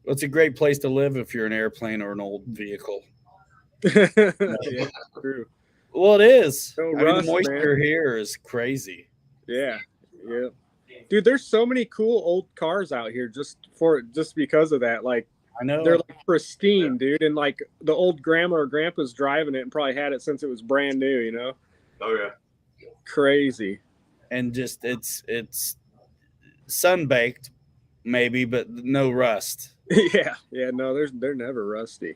It's a great place to live if you're an airplane or an old vehicle. Yeah, true. Well, it is. No I rush, mean, the moisture man. here is crazy. Yeah. Dude, there's so many cool old cars out here just because of that. Like, I know they're like pristine, dude, and like the old grandma or grandpa's driving it and probably had it since it was brand new. Oh yeah. Crazy. And just it's sun-baked, maybe, but no rust. Yeah. No, they're never rusty.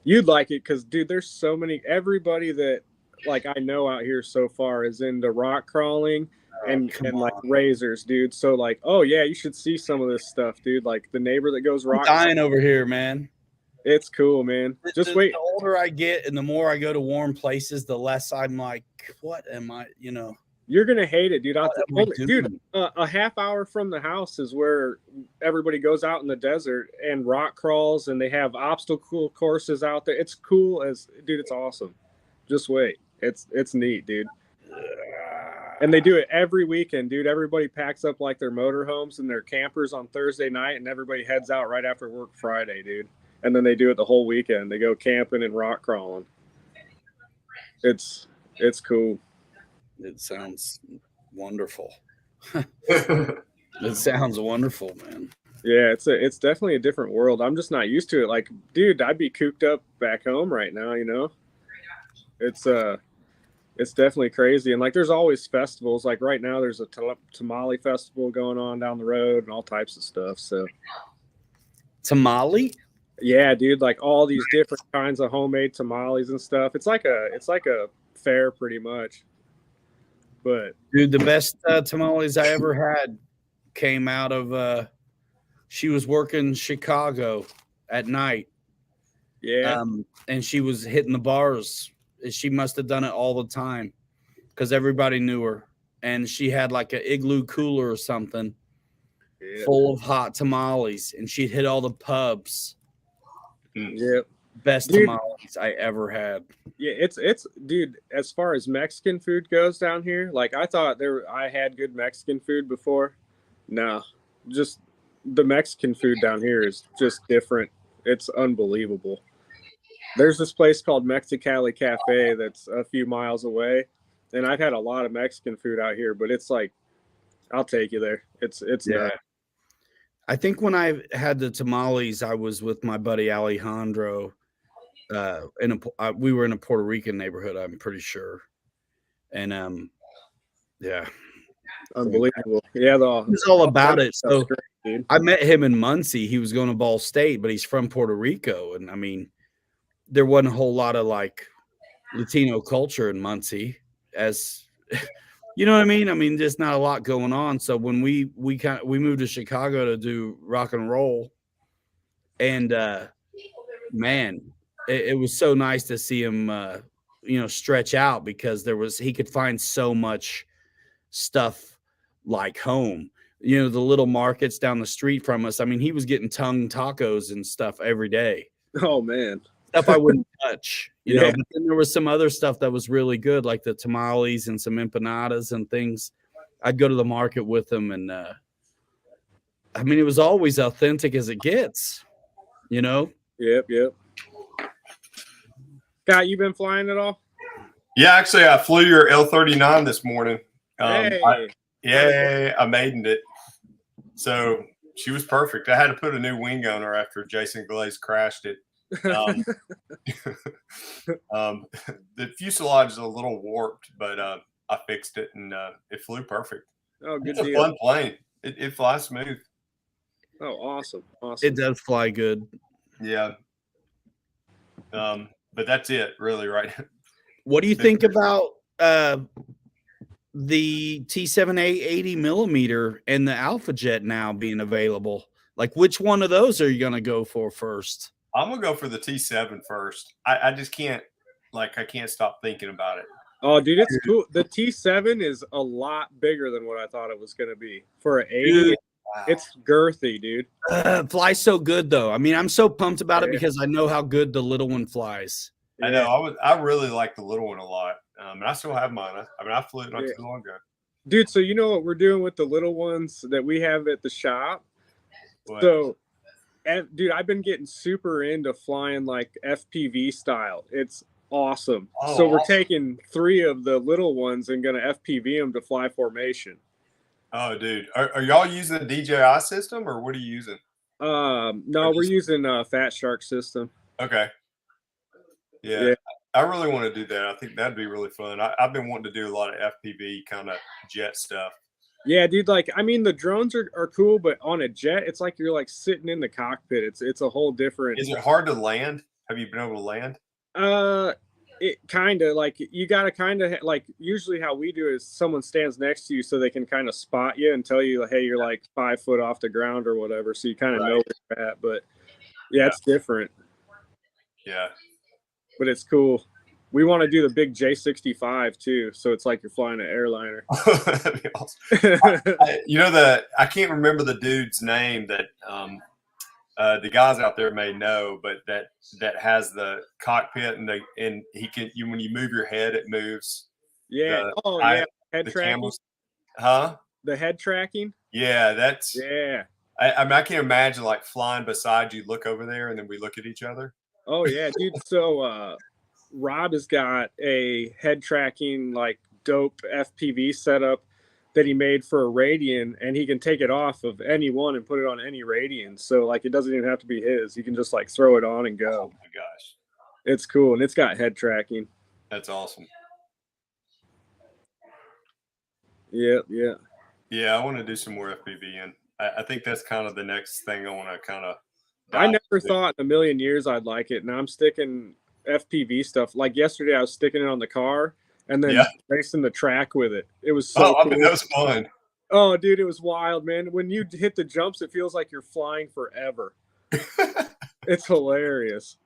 You'd like it because, dude, there's so many. Everybody that like I know out here so far is into rock crawling and like razors, dude. So like, oh yeah, you should see some of this stuff, dude. Like the neighbor that goes rock dying over here, man. It's cool, man. Just wait. The older I get and the more I go to warm places, the less I'm like, what am I? You're gonna hate it, dude. Dude, A half hour from the house is where everybody goes out in the desert and rock crawls, and they have obstacle courses out there. It's cool as, dude. It's awesome. Just wait. It's neat, dude. And they do it every weekend, dude. Everybody packs up like their motorhomes and their campers on Thursday night, and everybody heads out right after work Friday, dude. And then they do it the whole weekend. They go camping and rock crawling. It's cool. it sounds wonderful. It sounds wonderful, man. Yeah, it's definitely a different world. I'm just not used to it. Like, dude, I'd be cooped up back home right now, you know? It's definitely crazy. And like, there's always festivals. Like right now there's a tamale festival going on down the road and all types of stuff. So Tamale? yeah, dude, like all these different kinds of homemade tamales and stuff. It's like a fair pretty much. But Dude, the best tamales I ever had came out of she was working Chicago at night. yeah. And she was hitting the bars. She must have done it all the time because everybody knew her. And she had like an igloo cooler or something full of hot tamales, and she'd hit all the pubs. Yep. Best Dude. tamales I ever had. Yeah, it's dude, as far as Mexican food goes down here, like I thought I had good Mexican food before. No, just the Mexican food down here is just different. It's unbelievable. There's this place called Mexicali Cafe that's a few miles away, and I've had a lot of Mexican food out here, but it's like, I'll take you there. It's nuts. I think when I had the tamales, I was with my buddy Alejandro. We were in a Puerto Rican neighborhood, I'm pretty sure, and yeah, Unbelievable. Yeah, it was all about it. So great, dude. I met him in Muncie. He was going to Ball State, but he's from Puerto Rico, and I mean, there wasn't a whole lot of like Latino culture in Muncie, as you know what I mean. I mean, just not a lot going on. So when we moved to Chicago to do rock and roll, and man, it was so nice to see him, stretch out because he could find so much stuff like home. You know, the little markets down the street from us. I mean, he was getting tongue tacos and stuff every day. Oh man. Stuff I wouldn't touch, you know. Yeah. But then there was some other stuff that was really good, like the tamales and some empanadas and things. I'd go to the market with them, and I mean, it was always authentic as it gets, you know. Yep. Scott, you been flying at all? Yeah, actually, I flew your L39 this morning. Hey. I maidened it. So she was perfect. I had to put a new wing on her after Jason Glaze crashed it. The fuselage is a little warped, but I fixed it, and it flew perfect. Oh, good It's a deal. fun plane. It flies smooth. Oh, awesome. It does fly good. Yeah. But that's it, really, right? What do you think about the T7A 80 millimeter and the Alpha Jet now being available? Like, which one of those are you going to go for first? I'm gonna go for the T7 first. I just can't, I can't stop thinking about it. Oh, dude, it's cool. The T7 is a lot bigger than what I thought it was going to be. For an 80, Dude, wow. It's girthy, dude. Flies so good, though. I mean, I'm so pumped about it because I know how good the little one flies. I know. I really like the little one a lot, and I still have mine. I flew it not too long ago. Dude, so you know what we're doing with the little ones that we have at the shop? What? So, dude, I've been getting super into flying like FPV style. It's awesome. Oh, so we're awesome. taking 3 of the little ones and going to FPV them to fly formation. Oh, dude, are y'all using the DJI system, or what are you using? No, we're using Fat Shark system. Okay. Yeah, I really want to do that. I think that'd be really fun. I've been wanting to do a lot of FPV kind of jet stuff. Yeah, dude, I mean, the drones are cool, but on a jet, it's like you're like sitting in the cockpit. It's a whole different. Is it hard to land? Have you been able to land? It kind of like you got to kind of like usually how we do is someone stands next to you so they can kind of spot you and tell you, hey, you're like 5 foot off the ground or whatever. So you kind of know where you're at. But yeah, it's different. Yeah. But it's cool. We want to do the big J65 too, so it's like you're flying an airliner. That'd be awesome. I can't remember the dude's name that the guys out there may know, but that has the cockpit and he can when you move your head, it moves. Yeah. Head the tracking. cameras. Huh? The head tracking. Yeah, that's. Yeah. I mean, I can't imagine like flying beside you, look over there, and then we look at each other. Oh yeah, dude. So Rob has got a head tracking like dope FPV setup that he made for a Radian, and he can take it off of anyone and put it on any Radian. So like it doesn't even have to be his. You can just like throw it on and go. Oh my gosh. It's cool, and it's got head tracking. That's awesome. Yeah. Yeah, I want to do some more FPV, and I think that's kind of the next thing I want to kind of. I never thought in a million years I'd like it. Now I'm sticking FPV stuff. Like yesterday, I was sticking it on the car and then racing the track with it. It was so cool. I mean, that was fun. Oh, dude, it was wild, man. When you hit the jumps, it feels like you're flying forever. It's hilarious.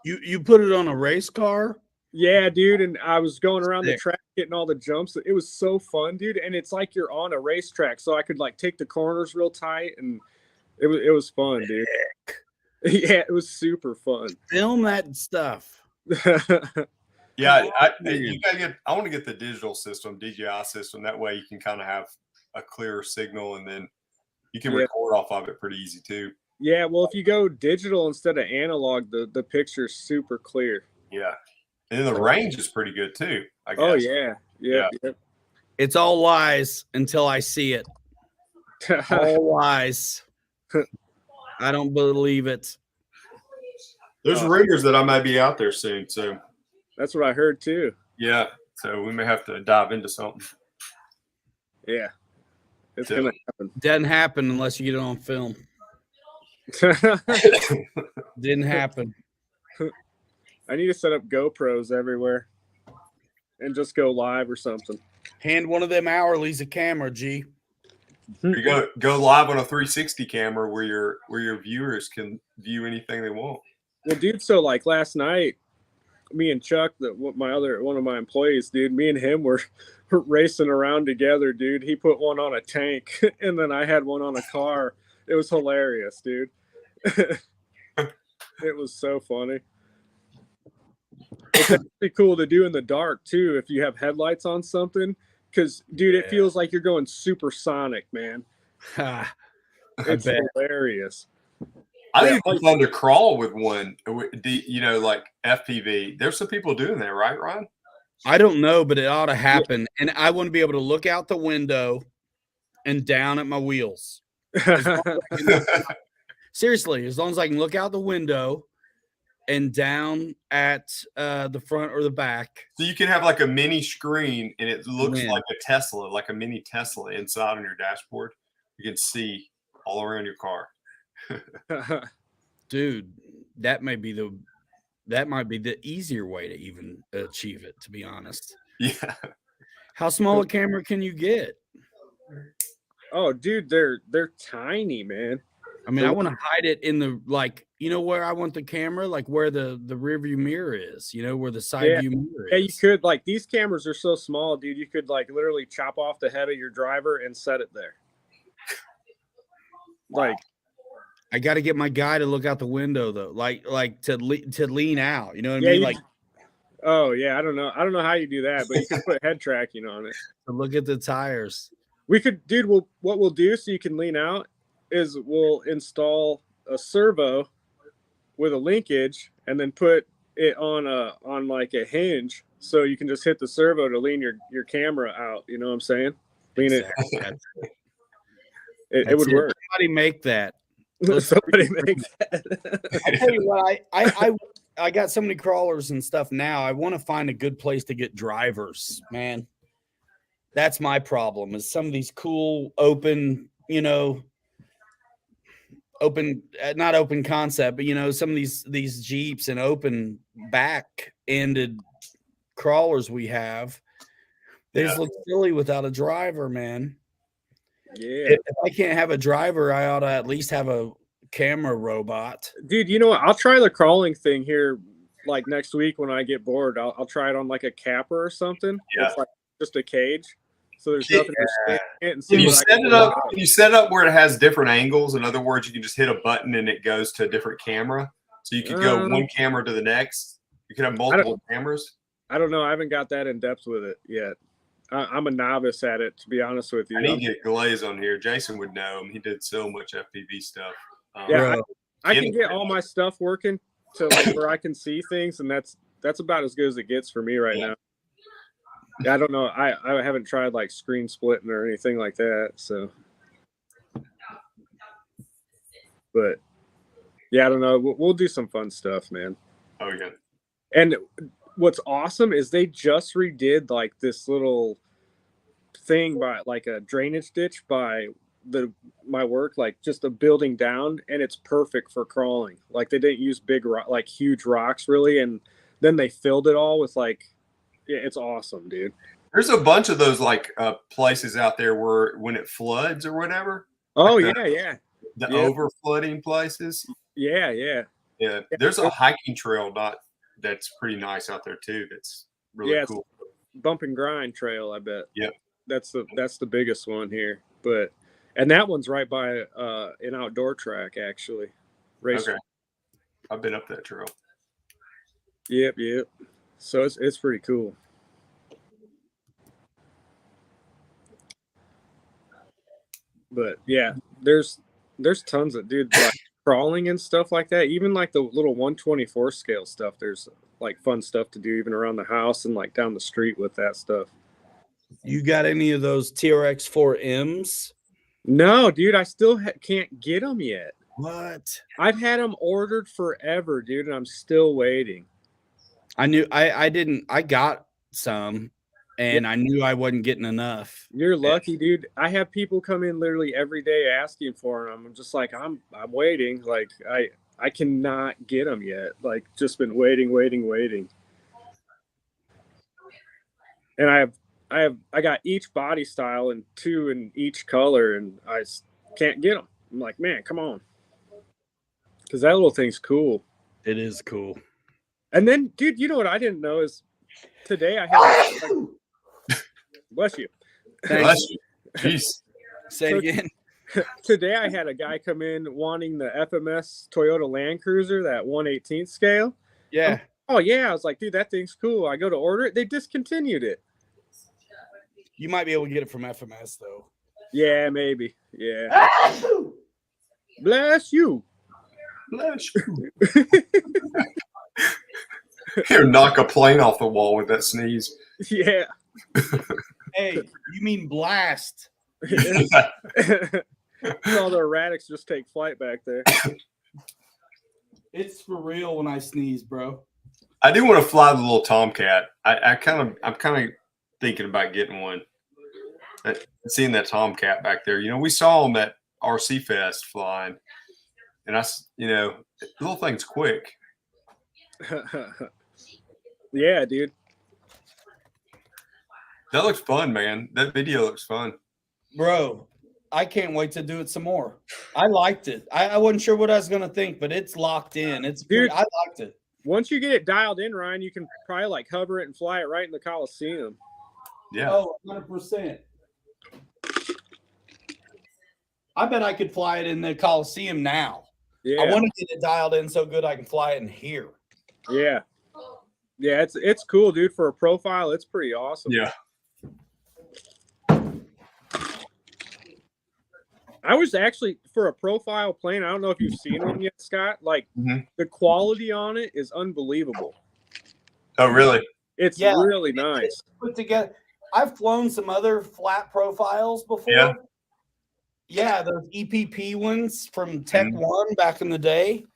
You put it on a race car? Yeah, dude. And I was going around the track getting all the jumps. It was so fun, dude. And it's like you're on a racetrack. So I could like take the corners real tight, and it was fun, dude. Yeah, it was super fun. Film that stuff. Yeah, I want to get the digital system, DJI system. That way you can kind of have a clearer signal, and then you can record off of it pretty easy too. Yeah, well, if you go digital instead of analog, the picture's super clear. Yeah, and then the range is pretty good too, I guess. Oh yeah. It's all lies until I see it. All lies. I don't believe it. There's rumors that I might be out there soon, so that's what I heard too. Yeah, so we may have to dive into something. Yeah, it's gonna happen. Doesn't happen unless you get it on film. Didn't happen. I need to set up GoPros everywhere and just go live or something. Hand one of them hourlies a camera, G. You go live on a 360 camera where your viewers can view anything they want. Well, dude, so like last night, me and Chuck, one of my employees, dude, me and him were racing around together, dude. He put one on a tank, and then I had one on a car. It was hilarious, dude. It was so funny. It's actually cool to do in the dark too if you have headlights on something, because dude, it feels like you're going supersonic, man. It's hilarious. I think it's fun to crawl with one. Like FPV. There's some people doing that, right, Ron? I don't know, but it ought to happen. And I want to be able to look out the window and down at my wheels. Seriously, as long as I can look out the window and down at the front or the back. So you can have like a mini screen, and it looks like a Tesla, like a mini Tesla inside on your dashboard. You can see all around your car. Dude, that might be the easier way to even achieve it, to be honest. Yeah. How small a camera can you get? Oh, dude, they're tiny, man. I mean, I want to hide it in the, like, where I want the camera, like where the rear view mirror is, where the side view mirror is. Yeah, you could, like, these cameras are so small, dude, you could like literally chop off the head of your driver and set it there. Like, I got to get my guy to look out the window though, like to lean out. You know what I mean? Oh yeah, I don't know how you do that, but you can put head tracking on it. To look at the tires. We could, dude. What we'll do so you can lean out is we'll install a servo with a linkage and then put it on like a hinge, so you can just hit the servo to lean your camera out. You know what I'm saying? Lean it. It would work. Somebody make that. Somebody make that. I tell you what, I got so many crawlers and stuff now. I want to find a good place to get drivers, man. That's my problem. Is some of these cool open, not open concept, but some of these Jeeps and open back-ended crawlers we have, they just look silly without a driver, man. Yeah. If I can't have a driver, I ought to at least have a camera robot. Dude, you know what? I'll try the crawling thing here like next week when I get bored, I'll try it on like a capper or something. Yeah. It's like just a cage, so there's Yeah. nothing restricting it, and see Can you what I set can it do. up? Can you set it up where it has different angles? In other words, you can just hit a button and it goes to a different camera. So you could go one camera to the next. You could have multiple cameras. I don't know. I haven't got that in depth with it yet. I'm a novice at it, to be honest with you. I need to get Glaze on here. Jason would know him. He did so much FPV stuff. Yeah, I can get all my stuff working to like where I can see things, and that's about as good as it gets for me right now. Yeah, I don't know. I haven't tried like screen splitting or anything like that. So, but yeah, I don't know. We'll do some fun stuff, man. Oh yeah. And what's awesome is they just redid like this little thing by like a drainage ditch by my work, like just a building down, and it's perfect for crawling. Like they didn't use big like huge rocks really, and then they filled it all with like, yeah, it's awesome, dude. There's a bunch of those like places out there where when it floods or whatever. Oh like the over flooding places. Yeah. There's a hiking trail that's pretty nice out there too. That's really cool. Bump and grind trail, I bet. Yep. That's the biggest one here. And that one's right by an outdoor track actually. Okay. I've been up that trail. Yep. So it's pretty cool. But yeah, there's tons of like crawling and stuff like that. Even like the little 124 scale stuff. There's like fun stuff to do even around the house and like down the street with that stuff. You got any of those TRX 4Ms? No, dude, I still can't get them yet. What? I've had them ordered forever, dude, and I'm still waiting. I knew I didn't. I got some, and I knew I wasn't getting enough. You're lucky, dude. I have people come in literally every day asking for them. I'm just like, I'm waiting. Like I cannot get them yet. Like just been waiting. And I got each body style and 2 in each color, and I can't get them. I'm like, man, come on, because that little thing's cool. It is cool. And then, dude, you know what I didn't know is today I had. Bless you. Bless you. Jeez. Say it again. Today I had a guy come in wanting the FMS Toyota Land Cruiser, that 1/18 scale. Yeah. Oh yeah, I was like, dude, that thing's cool. I go to order it, they discontinued it. You might be able to get it from FMS though. Yeah, maybe. Yeah. Bless you. Bless you. Here, knock a plane off the wall with that sneeze. Yeah. Hey, you mean blast? All the Erratics just take flight back there. It's for real when I sneeze, bro. I do want to fly the little Tomcat. I'm kind of thinking about getting one. Seeing that Tomcat back there, we saw him at RC Fest flying, and the little thing's quick. Yeah, dude. That looks fun, man. That video looks fun. Bro, I can't wait to do it some more. I liked it. I wasn't sure what I was going to think, but it's locked in. I liked it. Once you get it dialed in, Ryan, you can probably like hover it and fly it right in the Coliseum. Yeah. Oh, 100%. I bet I could fly it in the Coliseum now. Yeah. I want to get it dialed in so good I can fly it in here. Yeah. Yeah, it's cool, dude. For a profile, it's pretty awesome. Yeah. I was actually, for a profile plane, I don't know if you've seen one yet, Scott. Like, the quality on it is unbelievable. Oh, really? It's really nice. Put together. I've flown some other flat profiles before. Yeah. Yeah, those EPP ones from Tech One back in the day.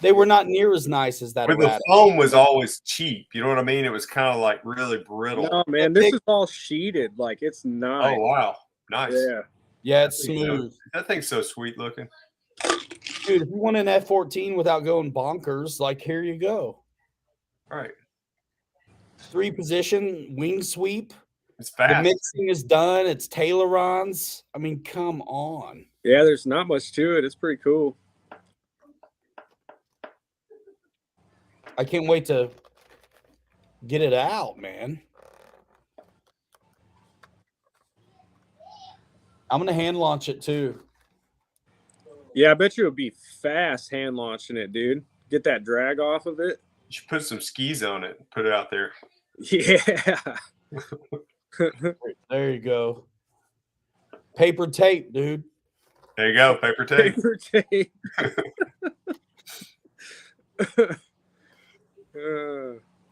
They were not near as nice as that. But the foam was always cheap. You know what I mean? It was kind of like really brittle. No, man, this is all sheeted. Like, it's nice. Oh, wow. Nice. Yeah. Yeah, it's smooth. That thing's so sweet looking. Dude, if you want an F-14 without going bonkers, like, here you go. All right. 3-position wing sweep. It's fast. The mixing is done. It's Taylor-ons. I mean, come on. Yeah, there's not much to it. It's pretty cool. I can't wait to get it out, man. I'm gonna hand launch it too. Yeah, I bet you it'll be fast hand launching it, dude. Get that drag off of it. You should put some skis on it and put it out there. Yeah. There you go. Paper tape, dude. There you go, paper tape. Paper tape.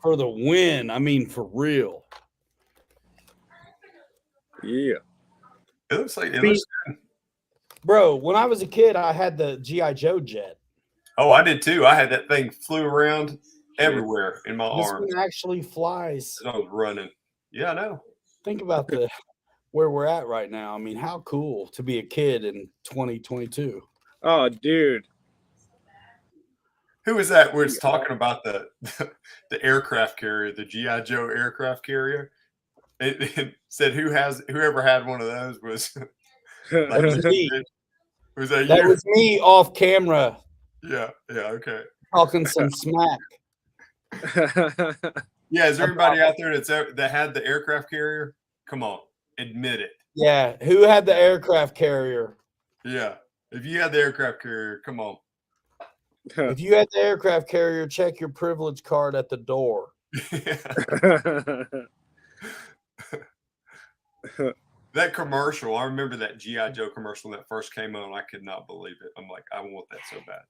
For the win. I mean, for real. Yeah. It looks like it looks good. Bro, when I was a kid, I had the G.I. Joe jet. Oh, I did too. I had that thing flew around everywhere in my This arm. one actually flies. I was running. Yeah, I know. Think about where we're at right now. I mean, how cool to be a kid in 2022. Oh, dude. Who is that? Where it's talking about the aircraft carrier, the GI Joe aircraft carrier. It said whoever had one of those was like, was that That you? was me off camera Yeah. Okay. talking some smack. Yeah. Is there anybody out there that had the aircraft carrier? Come on, admit it. Yeah, who had the aircraft carrier? Yeah. If you had the aircraft carrier, come on. If you had the aircraft carrier, check your privilege card at the door. That commercial, I remember that GI Joe commercial that first came on. I could not believe it. I'm like, I want that so bad.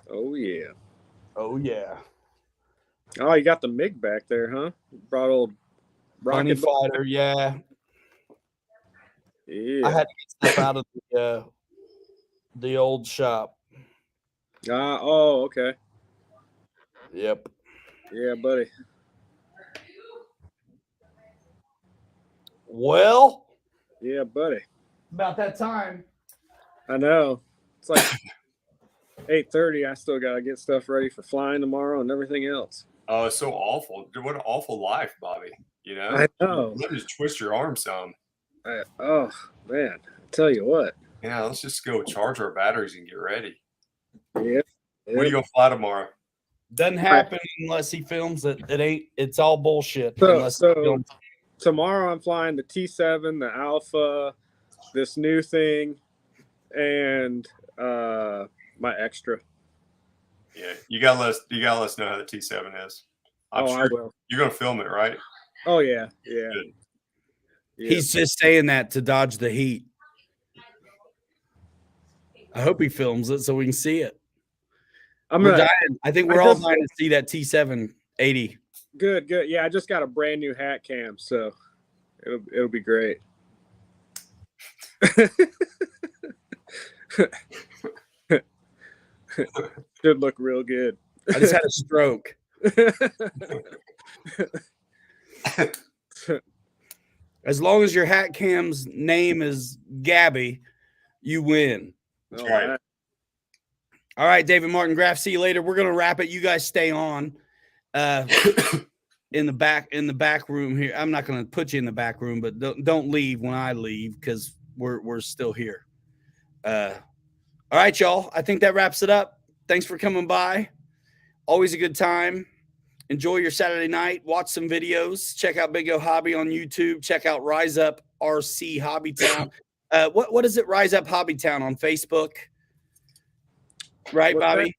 Oh yeah. Oh yeah. Oh, you got the MiG back there, huh? Brought old Honey rocket. fighter, yeah. Yeah. I had to get stuff out of the old shop. Oh, okay. Yep. Yeah, buddy. Well, Yeah, buddy. about that time. I know. It's like 8:30. I still gotta get stuff ready for flying tomorrow and everything else. Oh, it's so awful. What an awful life, Bobby. You know? I know. Let me just twist your arm some. Oh man, I tell you what. Yeah, let's just go charge our batteries and get ready. Yeah. Where are you gonna fly tomorrow? Doesn't happen unless he films it. It's all bullshit. So, unless he films. Tomorrow I'm flying the T7, the Alpha, this new thing, and my extra. Yeah, you gotta let us know how the T7 is. I'm I sure will. you're gonna film it, right? Oh yeah, yeah. Good. Yeah. He's just saying that to dodge the heat. I hope he films it so we can see it. We're dying. I think we're all dying to see that T780. Good. Yeah, I just got a brand new hat cam, so it'll be great. Should look real good. I just had a stroke. As long as your hat cam's name is Gabby, you win. All right. All right, David Martin Graff. See you later. We're gonna wrap it. You guys stay on. In the back room here. I'm not gonna put you in the back room, but don't leave when I leave because we're still here. All right, y'all. I think that wraps it up. Thanks for coming by. Always a good time. Enjoy your Saturday night. Watch some videos. Check out Big O Hobby on YouTube. Check out Rise Up RC Hobby Town. What is it? Rise Up Hobby Town on Facebook. Right, What's Bobby? that?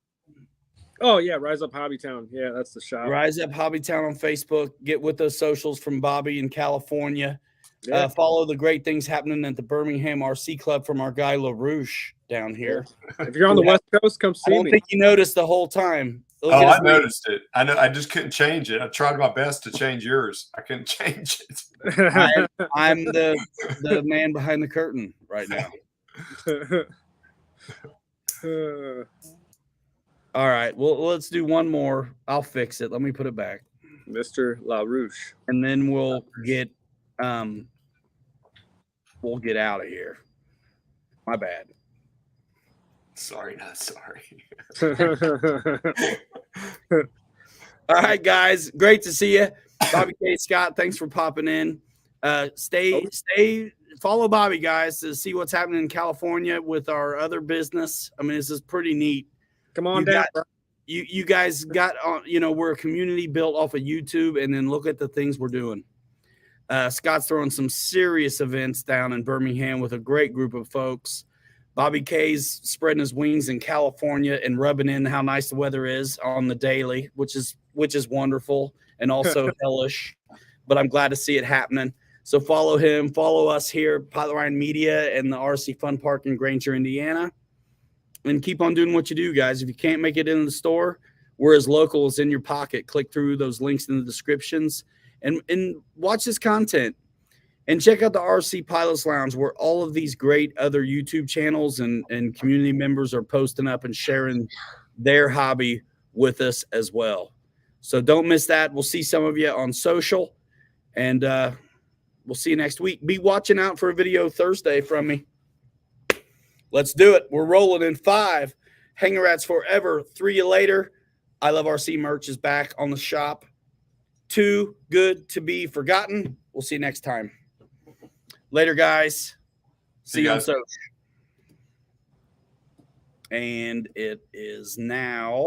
Oh yeah, Rise Up Hobby Town. Yeah, that's the shop. Rise Up Hobby Town on Facebook. Get with those socials from Bobby in California. Yeah. Follow the great things happening at the Birmingham RC Club from our guy LaRouche down here. If you're on the West Coast, come I see don't me. think you noticed the whole time. Look Oh, at I his name. noticed it. I know. I just couldn't change it. I tried my best to change yours. I couldn't change it. I'm the man behind the curtain right now. All right. Well, let's do one more. I'll fix it. Let me put it back. Mr. LaRouche. And then we'll get out of here. My bad. Sorry, not sorry. All right, guys. Great to see you. Bobby K. Scott, thanks for popping in. Stay follow Bobby, guys, to see what's happening in California with our other business. I mean, this is pretty neat. Come on You down. got- You guys got on, we're a community built off of YouTube, and then look at the things we're doing. Scott's throwing some serious events down in Birmingham with a great group of folks. Bobby K's spreading his wings in California and rubbing in how nice the weather is on the daily, which is wonderful and also hellish. But I'm glad to see it happening. So follow him, follow us here, Pilot Ryan Media and the RC Fun Park in Granger, Indiana. And keep on doing what you do, guys. If you can't make it in the store, we're as local as in your pocket. Click through those links in the descriptions and watch this content. And check out the RC Pilots Lounge, where all of these great other YouTube channels and community members are posting up and sharing their hobby with us as well. So don't miss that. We'll see some of you on social, and we'll see you next week. Be watching out for a video Thursday from me. Let's do it. We're rolling in 5. Hanger Rats forever. 3 you later. I Love RC merch is back on the shop. 2 good to be forgotten. We'll see you next time. Later, guys. See you on social. And it is now